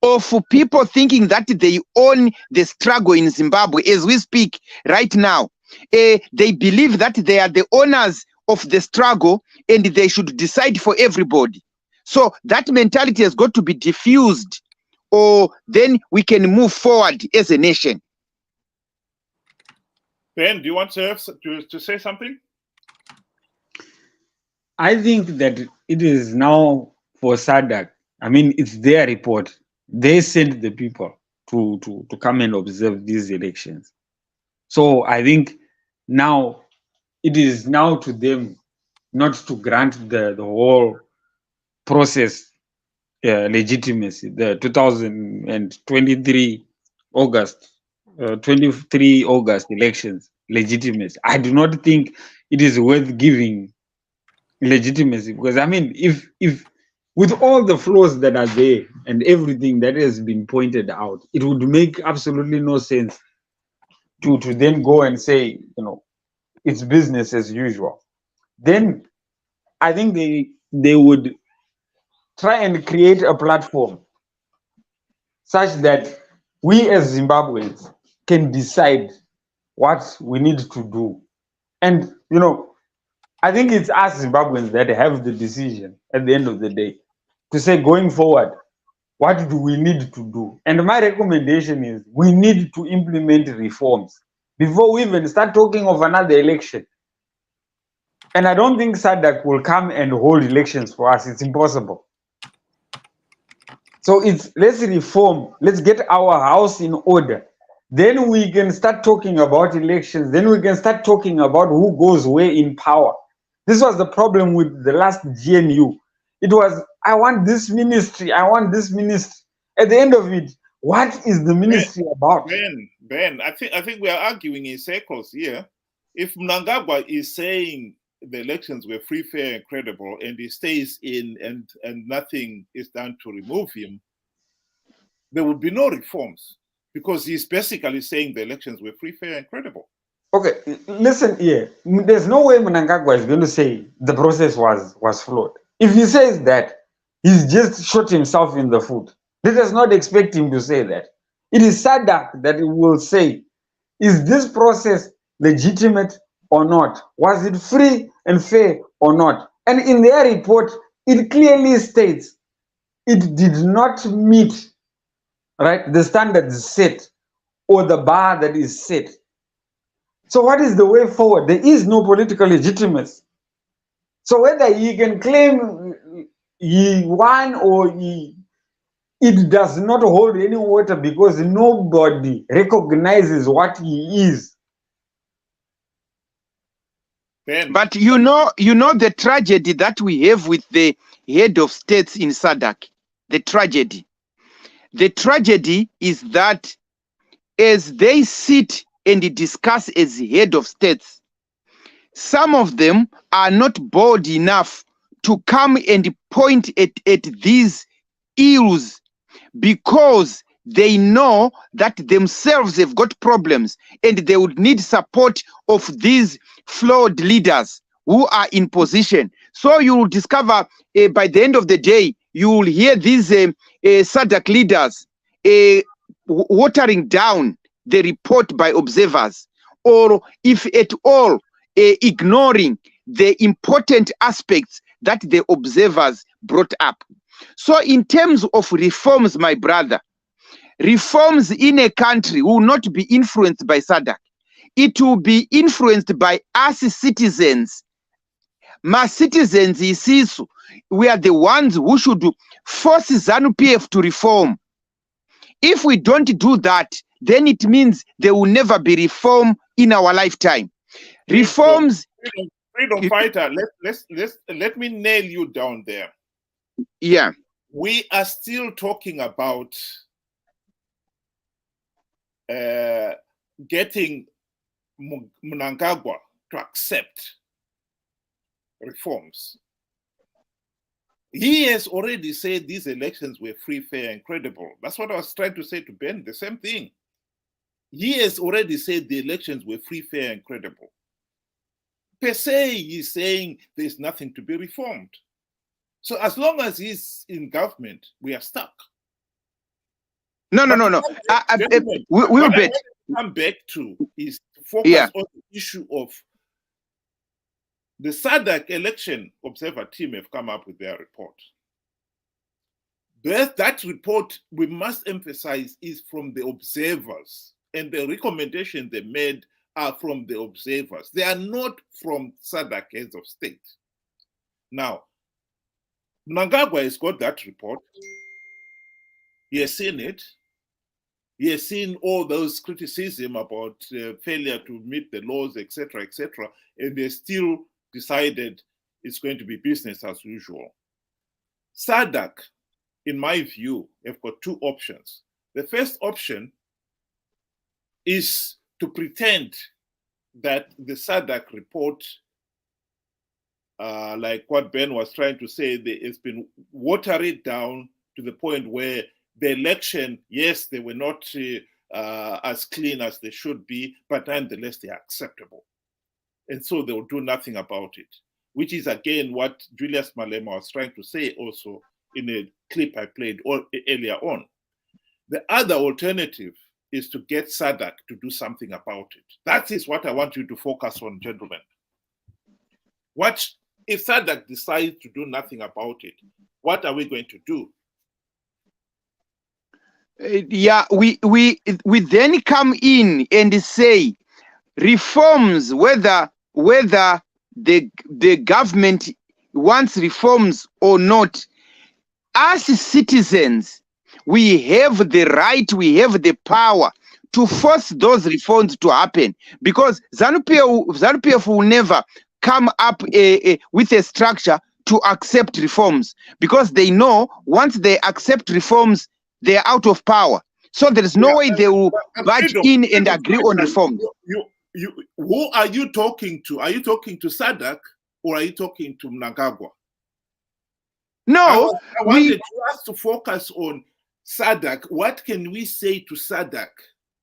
of people thinking that they own the struggle in Zimbabwe as we speak right now, they believe that they are the owners of the struggle and they should decide for everybody. So that mentality has got to be diffused, or then we can move forward as a nation. Ben, do you want to say something? I think that it is now for SADC. I mean, it's their report. They sent the people to come and observe these elections. So I think now it is now to them not to grant the whole process legitimacy. The 2023 August 23 August elections legitimacy. I do not think it is worth giving legitimacy, because I mean, if with all the flaws that are there and everything that has been pointed out, it would make absolutely no sense to then go and say, you know, it's business as usual. Then I think they would try and create a platform such that we as Zimbabweans can decide what we need to do. And, you know, I think it's us Zimbabweans that have the decision at the end of the day to say, going forward, what do we need to do? And my recommendation is we need to implement reforms before we even start talking of another election. And I don't think SADC will come and hold elections for us. It's impossible. So let's reform, let's get our house in order. Then we can start talking about elections. Then we can start talking about who goes where in power. This was the problem with the last GNU. It was, I want this ministry, I want this ministry. At the end of it, what is the ministry about? Ben, I think we are arguing in circles here. If Mnangagwa is saying the elections were free, fair, and credible, and he stays in and nothing is done to remove him, there would be no reforms, because he's basically saying the elections were free, fair, and credible. Okay, listen here. There's no way Mnangagwa is going to say the process was flawed. If he says that, he's just shot himself in the foot. Let us not expect him to say that. It is SADC that will say, is this process legitimate or not? Was it free and fair or not? And in their report, it clearly states it did not meet, right, the standards set or the bar that is set. So what is the way forward? There is no political legitimacy. So whether he can claim he won or it does not hold any water, because nobody recognizes what he is. Ben. But you know the tragedy that we have with the head of states in SADC. The tragedy is that as they sit and discuss as head of states, some of them are not bold enough to come and point at these ills, because they know that themselves have got problems and they would need support of these flawed leaders who are in position. So you will discover by the end of the day, you will hear these SADC leaders watering down the report by observers, or if at all, ignoring the important aspects that the observers brought up. So in terms of reforms, my brother, reforms in a country will not be influenced by SADC. It will be influenced by us citizens. My citizens, we are the ones who should force ZANU-PF to reform. If we don't do that, then it means there will never be reform in our lifetime. Reforms. Freedom fighter, let me nail you down there. Yeah. We are still talking about getting Mnangagwa to accept reforms. He has already said these elections were free, fair, and credible. That's what I was trying to say to Ben, the same thing. He has already said the elections were free, fair, and credible. Per se, he's saying there's nothing to be reformed. So as long as he's in government, we are stuck. No. We'll bet. Come back to is focus on the issue of the SADC election observer team have come up with their report. That report, we must emphasize, is from the observers, and the recommendations they made are from the observers. They are not from SADC heads of state. Now, Mnangagwa has got that report. He has seen it. He has seen all those criticism about failure to meet the laws, etc., and they still decided it's going to be business as usual. SADC, in my view, have got two options. The first option is to pretend that the SADC report, like what Ben was trying to say, it's been watered down to the point where the election, yes, they were not as clean as they should be, but nonetheless, they are acceptable. And so they will do nothing about it, which is, again, what Julius Malema was trying to say also in a clip I played earlier on. The other alternative is to get SADC to do something about it. That is what I want you to focus on, gentlemen. What if SADC decides to do nothing about it? What are we going to do? We then come in and say, reforms, whether the government wants reforms or not, as citizens, we have the right, we have the power to force those reforms to happen, because ZANU-PF will never come up with a structure to accept reforms, because they know once they accept reforms, they are out of power. So there is no way they will budge in and agree on reforms. Who are you talking to? Are you talking to SADC or are you talking to Mnangagwa? No, I wanted us to focus on SADC. What can we say to SADC?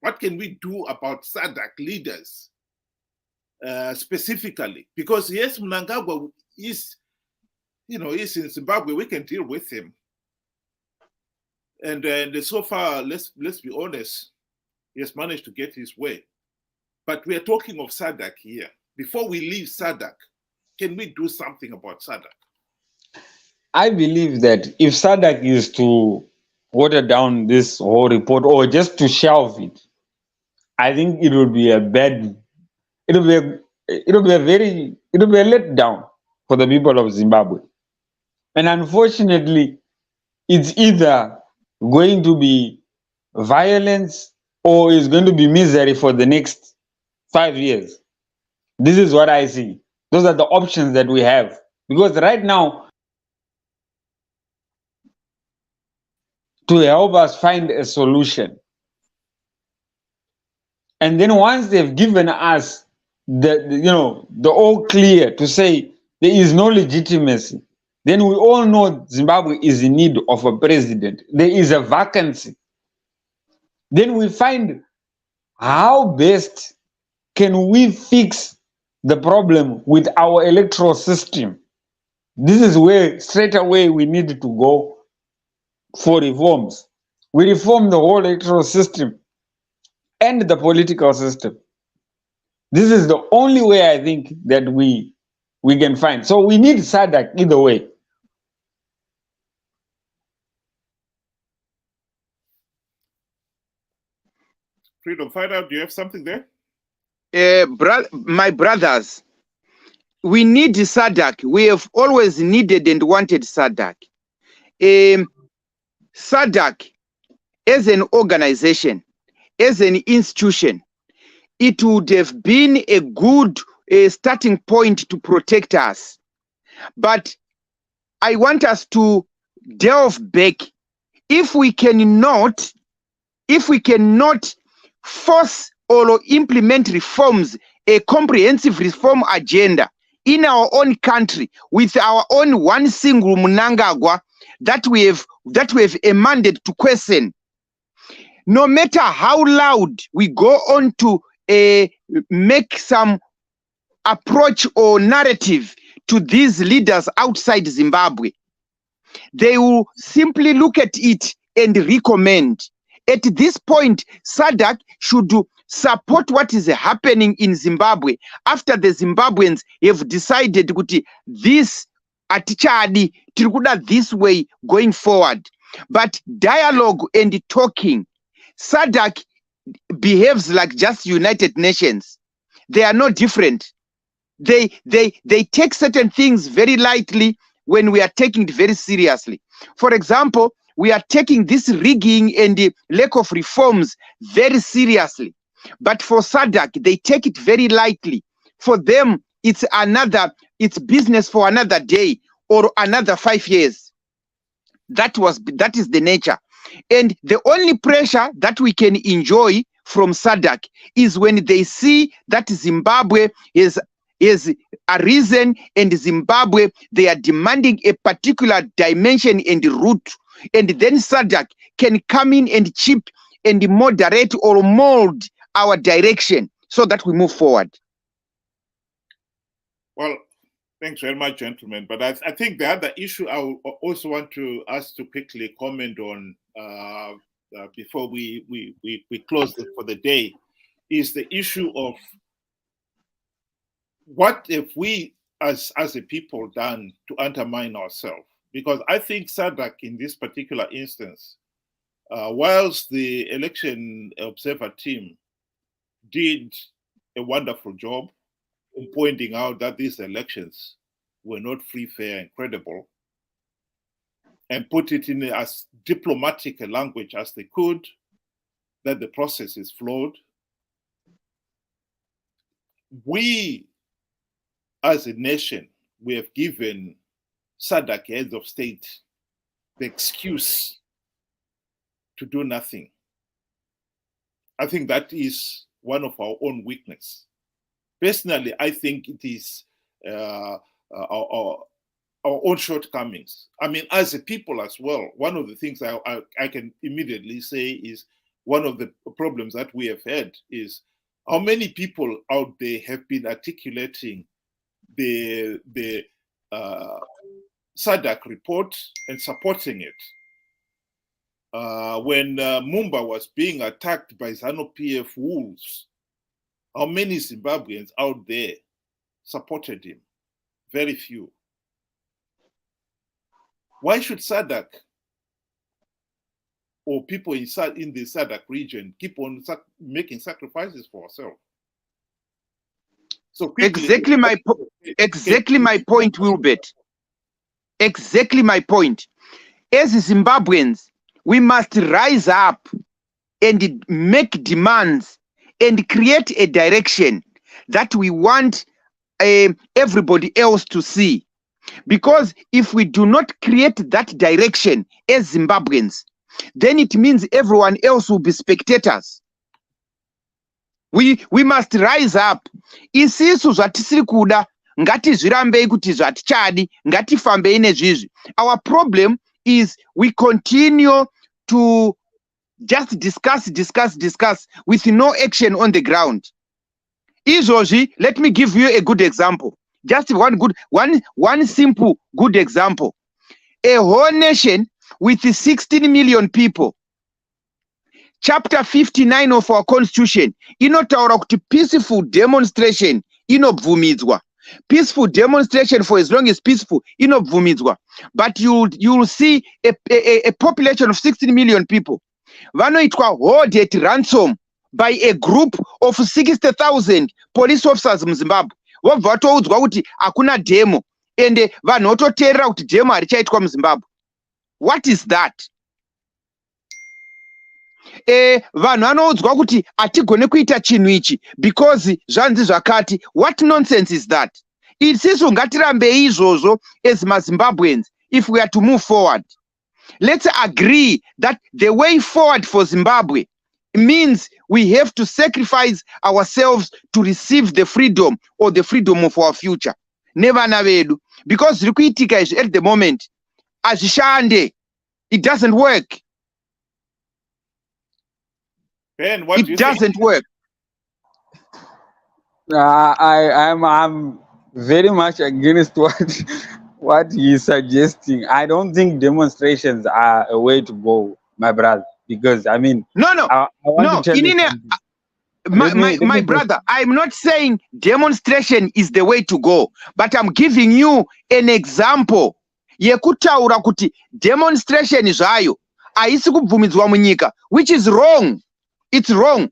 What can we do about SADC leaders specifically? Because yes, Mnangagwa is, he's in Zimbabwe. We can deal with him. And so far, let's be honest, he has managed to get his way. But we are talking of SADC here. Before we leave SADC, can we do something about SADC? I believe that if SADC is to water down this whole report or just to shelve it, I think it would be a letdown for the people of Zimbabwe. And unfortunately, it's either going to be violence or it's going to be misery for the next 5 years. This is what I see. Those are the options that we have. Because right now, to help us find a solution, and then once they've given us the all clear to say there is no legitimacy, then we all know Zimbabwe is in need of a president. There is a vacancy. Then we find how best can we fix the problem with our electoral system. This is where straight away we need to go for reforms. We reform the whole electoral system and the political system. This is the only way I think that we can find. So we need SADC either way. Freedom Fighter, do you have something there? My brothers, we need SADC. We have always needed and wanted SADC. SADC as an organization, as an institution, it would have been a good starting point to protect us. But I want us to delve back. If we cannot force or implement reforms, a comprehensive reform agenda in our own country with our own one single Mnangagwa that we have a mandate to question, no matter how loud we go on to make some approach or narrative to these leaders outside Zimbabwe, they will simply look at it and recommend. At this point, SADC should support what is happening in Zimbabwe after the Zimbabweans have decided that this atichadi tirikuda this way going forward. But dialogue and talking, SADC behaves like just United Nations. They are no different. They take certain things very lightly when we are taking it very seriously. For example, we are taking this rigging and the lack of reforms very seriously. But for SADC, they take it very lightly. For them, it's business for another day or another 5 years. That is the nature. And the only pressure that we can enjoy from SADC is when they see that Zimbabwe is arisen, and Zimbabwe, they are demanding a particular dimension and route. And then SADC can come in and chip and moderate or mold our direction so that we move forward. Well, thanks very much, gentlemen. But I think the other issue I also want us to quickly comment on before we close for the day is the issue of what have we as a people done to undermine ourselves? Because I think SADC in this particular instance, whilst the election observer team did a wonderful job in pointing out that these elections were not free, fair, and credible, and put it in as diplomatic a language as they could, that the process is flawed. We, as a nation, we have given SADC heads of state the excuse to do nothing. I think that is one of our own weakness. Personally, I think it is our own shortcomings. I mean, as a people as well, one of the things I can immediately say is one of the problems that we have had is how many people out there have been articulating the SADC report and supporting it. When Mumba was being attacked by ZANU-PF wolves, how many Zimbabweans out there supported him? Very few. Why should SADC or people in the SADC region keep on making sacrifices for ourselves? So quickly, exactly my point, Wilbert. Exactly my point. As Zimbabweans, we must rise up and make demands and create a direction that we want everybody else to see. Because if we do not create that direction as Zimbabweans, then it means everyone else will be spectators. We must rise up. Isisu zvatisiri kuda ngatizvirambei kuti zvatichadi ngatifambei nezvizvi. Our problem is we continue to just discuss with no action on the ground. Izvozvi, let me give you a good example. Just one simple good example. A whole nation with 16 million people. Chapter 59 of our constitution inotaura kuti peaceful demonstration inobvumidzwa. Peaceful demonstration, for as long as peaceful, inobvumidzwa. But you'll see a population of 16 million people. Vanoitwa hold at ransom by a group of 60,000 police officers in Zimbabwe. Vobva vatoudzwa kuti hakuna demo ende vanhu vototeerera kuti demo harichaitwa muZimbabwe. What is that? Vanhu vanoudzwa kuti hatigone kuita chinhu ichi because zvanzi zvakati. What nonsense is that? Isisu ngatirambei izvozvo as maZimbabweans if we are to move forward. Let's agree that the way forward for Zimbabwe means we have to sacrifice ourselves to receive the freedom or the freedom of our future. Never navedu. Because zvirikuitika izvi at the moment, azvishande. It doesn't work. Ben, what do you doesn't think? Work. I'm very much against what he's suggesting. I don't think demonstrations are a way to go, my brother. Because I mean, I want to tell you my brother, I'm not saying demonstration is the way to go, but I'm giving you an example. Yekutaura kuti demonstration zvayo haisi kubvumidzwa munyika, which is wrong. It's wrong.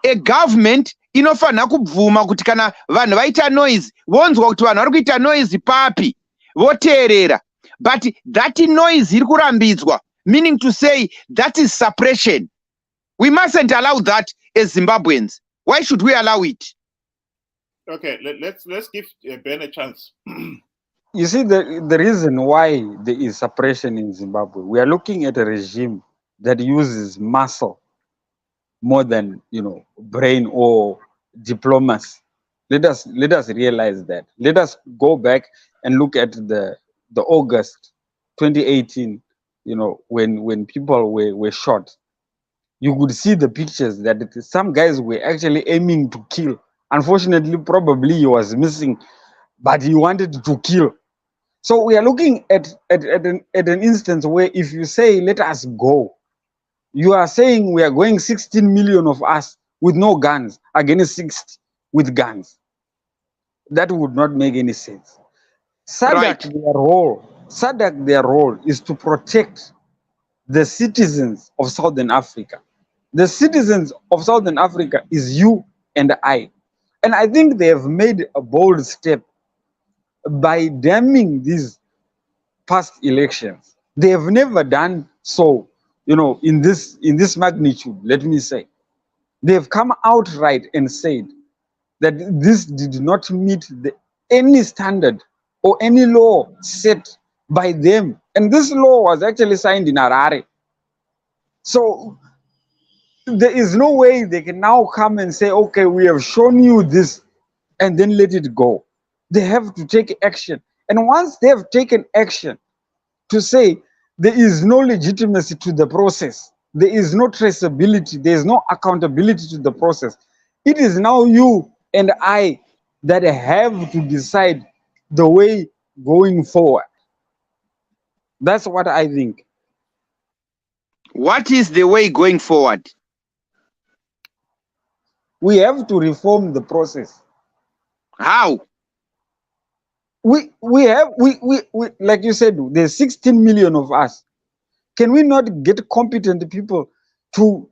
A government inofanira kubvuma kuti kana vanhu vaita noise, vonzwa kuti vanhu vari kuita noise papi, voteerera. But that noise iri kurambidzwa, meaning to say that is suppression. We mustn't allow that as Zimbabweans. Why should we allow it? Okay, let's give Ben a chance. You see, the reason why there is suppression in Zimbabwe, we are looking at a regime that uses muscle more than brain or diplomacy. Let us realize that. Let us go back and look at the August 2018. When people were shot, you could see the pictures that some guys were actually aiming to kill. Unfortunately, probably he was missing, but he wanted to kill. So we are looking at an instance where if you say, let us go, you are saying we are going 16 million of us with no guns against 60 with guns. That would not make any sense. SADC, their role is to protect the citizens of Southern Africa. The citizens of Southern Africa is you and I. And I think they have made a bold step by damning these past elections. They have never done so, in this magnitude, let me say. They have come outright and said that this did not meet any standard or any law set by them. And this law was actually signed in Harare. So there is no way they can now come and say, okay, we have shown you this, and then let it go. They have to take action. And once they have taken action to say there is no legitimacy to the process, there is no traceability, there is no accountability to the process, it is now you and I that have to decide the way going forward. That's what I think. What is the way going forward? We have to reform the process. How? We like you said, there's 16 million of us. Can we not get competent people to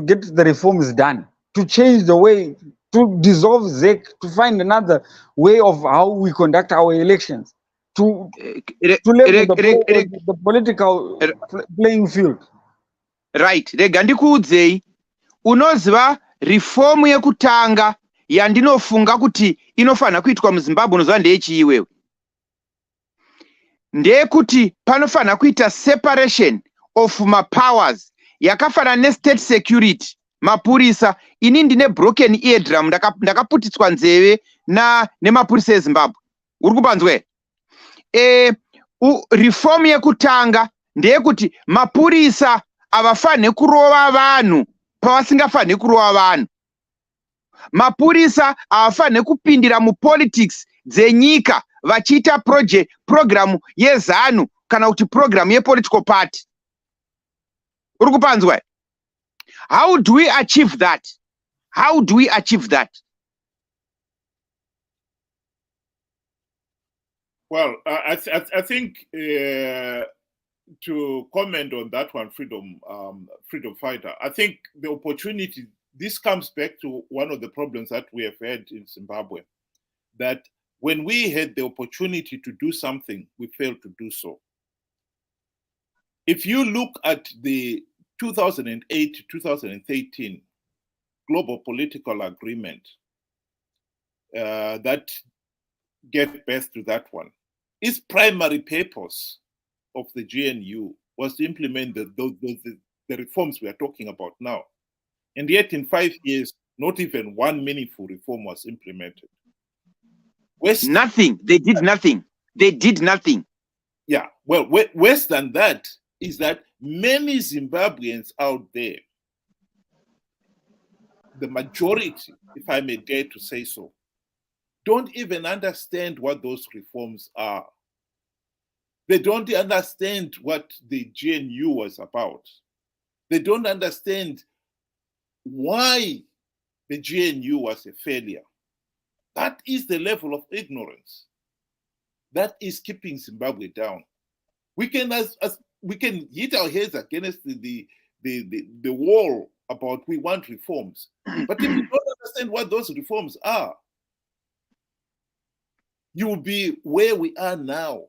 get the reforms done, to change the way, to dissolve ZEC, to find another way of how we conduct our elections, to level the political playing field? Right. Rega ndikuudzei, unoziva reform yekutanga yandinofunga kuti inofana kuitwa muZimbabwe unoziva ndeyechi iwewe. Ndeyekuti panofana kuita separation of mapowers yakafana nestate security, mapurisa. Ini ndine broken eardrum, ndakaputitswa nzeve nemapurisa eZimbabwe. Uri kupanzwe? Reform yekutanga ndeyekuti mapurisa avafane kurova vanhu pavasingafane kurova vanhu. Mapurisa avafane kupindira mupolitics dzenyika vachiita program yeZANU kana kuti program yepolitical party. Uri kupanzwa? How do we achieve that? How do we achieve that? Well, I think to comment on that one, freedom fighter, I think the opportunity, this comes back to one of the problems that we have had in Zimbabwe, that when we had the opportunity to do something, we failed to do so. If you look at the 2008 to 2013 global political agreement that gave birth to that one, its primary purpose of the GNU was to implement the reforms we are talking about now. And yet in 5 years, not even one meaningful reform was implemented. Nothing. They did nothing. They did nothing. Yeah. Well, worse than that is that many Zimbabweans out there, the majority, if I may dare to say so, don't even understand what those reforms are. They don't understand what the GNU was about. They don't understand why the GNU was a failure. That is the level of ignorance that is keeping Zimbabwe down. We can we can hit our heads against the wall about we want reforms, but if you don't understand what those reforms are, you will be where we are now,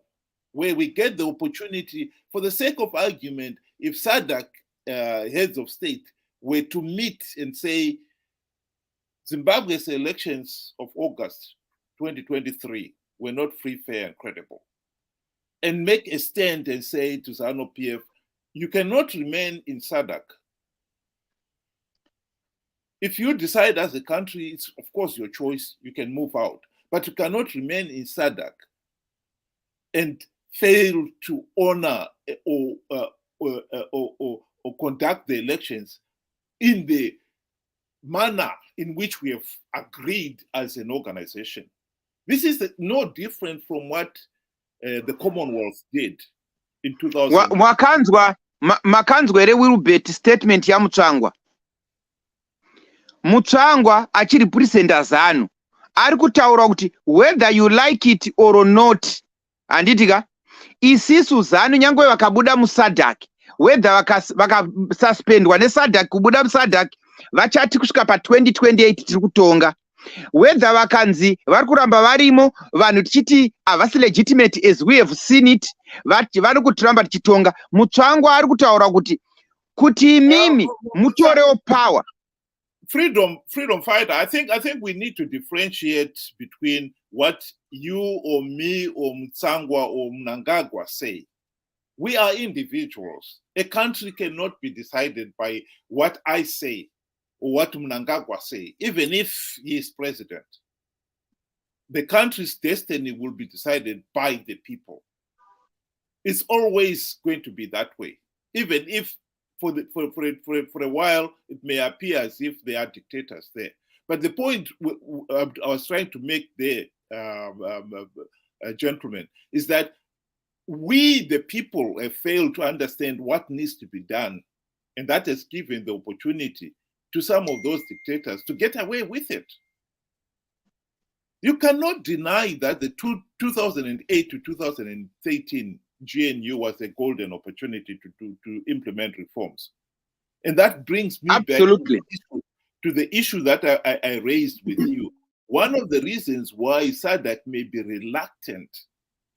where we get the opportunity, for the sake of argument, if SADC heads of state were to meet and say, Zimbabwe's elections of August 2023 were not free, fair, and credible, and make a stand and say to ZANU-PF, you cannot remain in SADC. If you decide as a country, it's of course your choice, you can move out, but you cannot remain in SADC and fail to honor or conduct the elections in the manner in which we have agreed as an organization. This is no different from what the Commonwealth did in 2000. Makanzwa ere Wilbert statement ya Mutsvangwa. Mutsvangwa achiri president ZANU ari kutaura kuti whether you like it or not, anditika isisu ZANU nyangwe vakabuda muSADC, whether vakasuspendwa neSADC kubuda muSADC, vachati kusvika pa 2028 tiri kutonga. whether vakanzi vari kuramba varimo vanhu tichiti havasi legitimate as we have seen it, vari kutiramba tichitonga. Mutsvangwa ari kutaura kuti imimi mutorewo power. Freedom fighter, I think we need to differentiate between what you or me or Mutsangwa or Mnangagwa say. We are individuals. A country cannot be decided by what I say or what Mnangagwa say, even if he is president. The country's destiny will be decided by the people. It's always going to be that way, even if for a while it may appear as if there are dictators there. But the point I was trying to make there, gentlemen, is that we, the people, have failed to understand what needs to be done. And that has given the opportunity to some of those dictators to get away with it. You cannot deny that the 2008 to 2013 GNU was a golden opportunity to implement reforms. And that brings me Absolutely. back to the issue that I raised with you. One of the reasons why SADC may be reluctant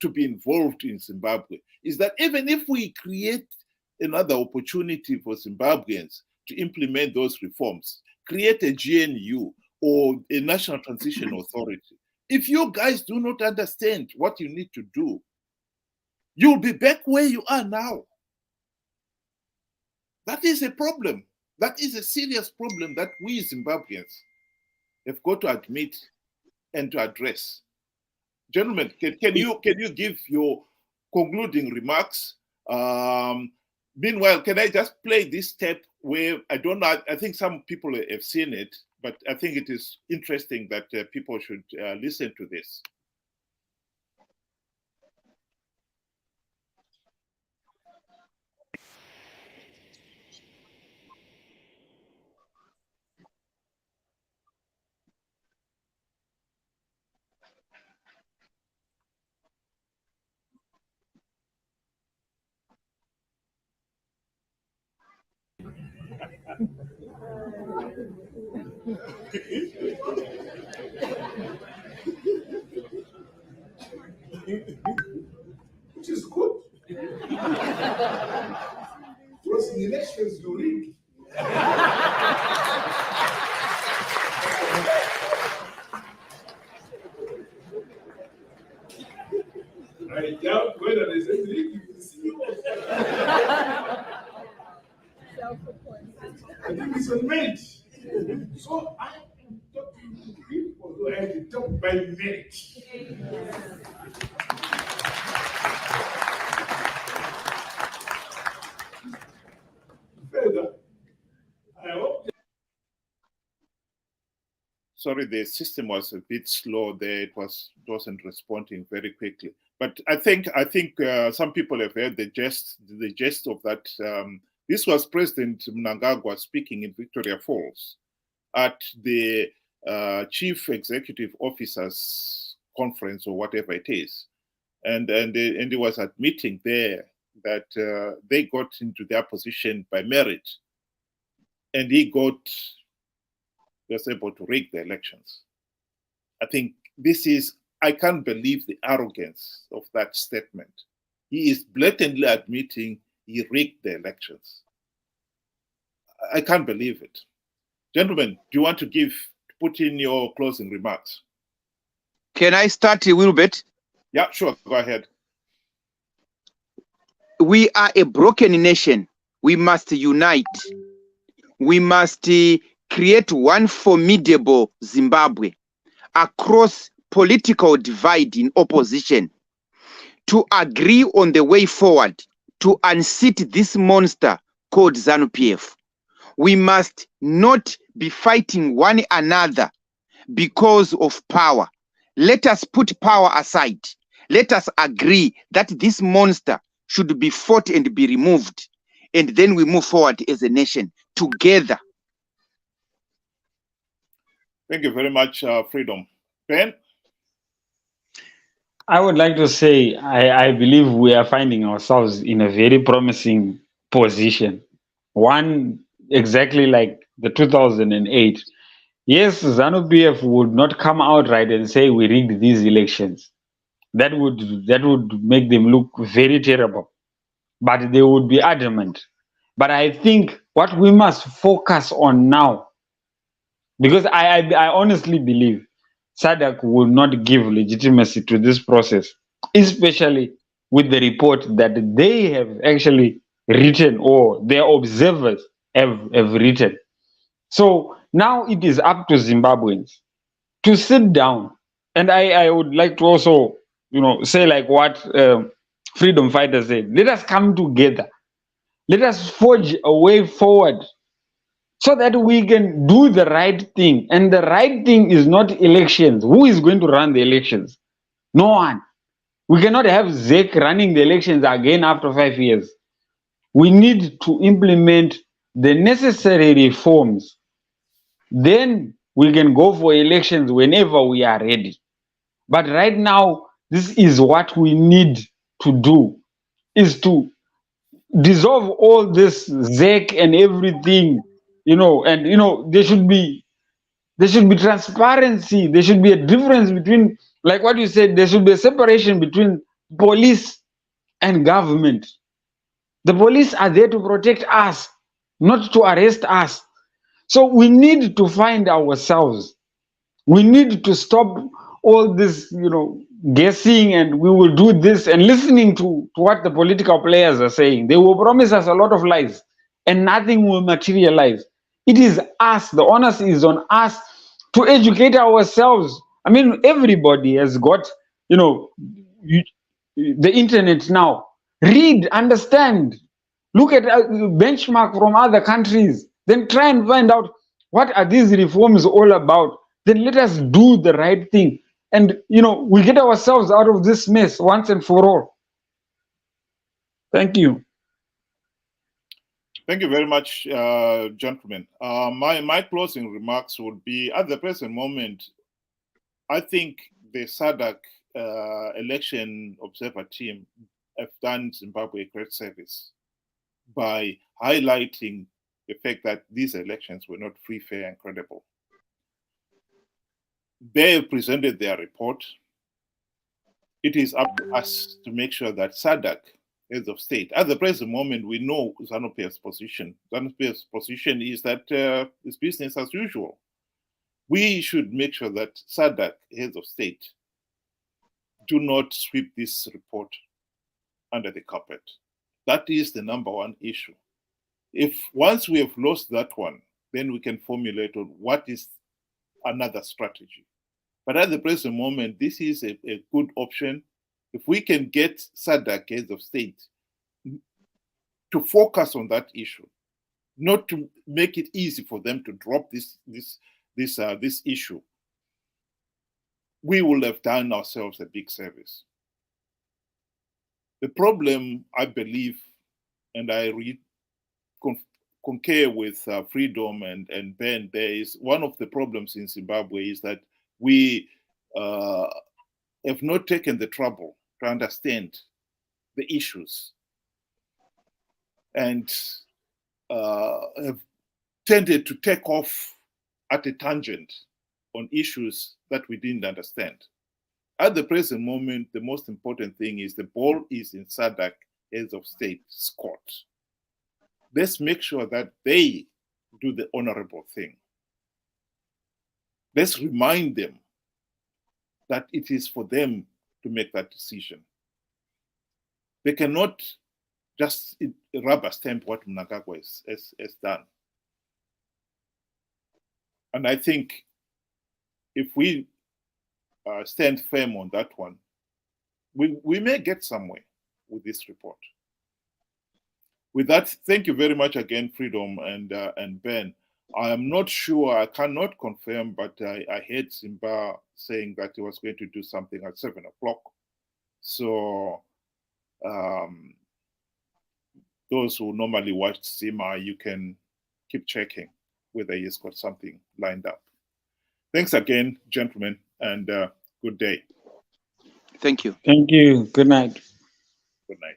to be involved in Zimbabwe is that even if we create another opportunity for Zimbabweans to implement those reforms, create a GNU or a National Transition Authority, if you guys do not understand what you need to do, you'll be back where you are now. That is a problem. That is a serious problem that we Zimbabweans have got to admit and to address. Gentlemen, can you give your concluding remarks? Meanwhile, can I just play this tape where I don't know, I think some people have seen it, but I think it is interesting that people should listen to this. Which is good. Because in elections you rig. I doubt whether there's any rig you can see. I think it's on merit. So I am talking to people who have to talk by merit. Further, I hope. Sorry, the system was a bit slow there. It wasn't responding very quickly. But I think some people have heard the gist of that. This was President Mnangagwa speaking in Victoria Falls at the Chief Executive Officers Conference or whatever it is, and he was admitting there that they got into their position by merit, and was able to rig the elections. I think I can't believe the arrogance of that statement. He is blatantly admitting he rigged the elections. I can't believe it. Gentlemen, do you want to put in your closing remarks? Can I start, Wilbert? Yeah, sure, go ahead. We are a broken nation. We must unite. We must create one formidable Zimbabwe across political divide in opposition to agree on the way forward to unseat this monster called ZANU-PF. We must not be fighting one another because of power. Let us put power aside. Let us agree that this monster should be fought and be removed. And then we move forward as a nation together. Thank you very much, Freedom. Ben? I would like to say I believe we are finding ourselves in a very promising position. One, exactly like the 2008, yes, ZANU-PF would not come out right and say we rigged these elections. That would make them look very terrible. But they would be adamant. But I think what we must focus on now, because I honestly believe SADC will not give legitimacy to this process, especially with the report that they have actually written or their observers have written. So now it is up to Zimbabweans to sit down. And I would like to also, say like what freedom fighters said. Let us come together. Let us forge a way forward so that we can do the right thing. And the right thing is not elections. Who is going to run the elections? No one. We cannot have ZEC running the elections again after 5 years. We need to implement the necessary reforms. Then we can go for elections whenever we are ready. But right now, this is what we need to do, is to dissolve all this ZEC and everything, and there should be transparency. There should be a difference between, like what you said, there should be a separation between police and government. The police are there to protect us, not to arrest us. So we need to find ourselves. We need to stop all this, guessing, and we will do this and listening to what the political players are saying. They will promise us a lot of lies and nothing will materialize. It is us. The onus is on us to educate ourselves. I mean, everybody has got, the internet now. Read, understand, look at benchmark from other countries, then try and find out what are these reforms all about. Then let us do the right thing. And, we get ourselves out of this mess once and for all. Thank you. Thank you very much, gentlemen. My closing remarks would be, at the present moment, I think the SADC election observer team have done Zimbabwe a great service by highlighting the fact that these elections were not free, fair, and credible. They have presented their report. It is up to us to make sure that SADC, heads of state, at the present moment, we know ZANU-PF's position. ZANU-PF's position is that it's business as usual. We should make sure that SADC, heads of state, do not sweep this report under the carpet. That is the number one issue. If once we have lost that one, then we can formulate on what is another strategy. But at the present moment, this is a good option. If we can get SADC heads of state to focus on that issue, not to make it easy for them to drop this issue, we will have done ourselves a big service. The problem, I believe, and I concur with Freedom and Ben, there is one of the problems in Zimbabwe is that we have not taken the trouble to understand the issues and have tended to take off at a tangent on issues that we didn't understand. At the present moment, the most important thing is the ball is in SADC heads of state's court. Let's make sure that they do the honorable thing. Let's remind them that it is for them to make that decision. They cannot just rubber stamp what Mnangagwa has done. And I think if we stand firm on that one, we may get somewhere with this report. With that, thank you very much again, Freedom and Ben. I am not sure, I cannot confirm, but I heard Simba saying that he was going to do something at 7 o'clock. So those who normally watch Zima, you can keep checking whether he's got something lined up. Thanks again, gentlemen, and good day. Thank you. Thank you. Good night. Good night.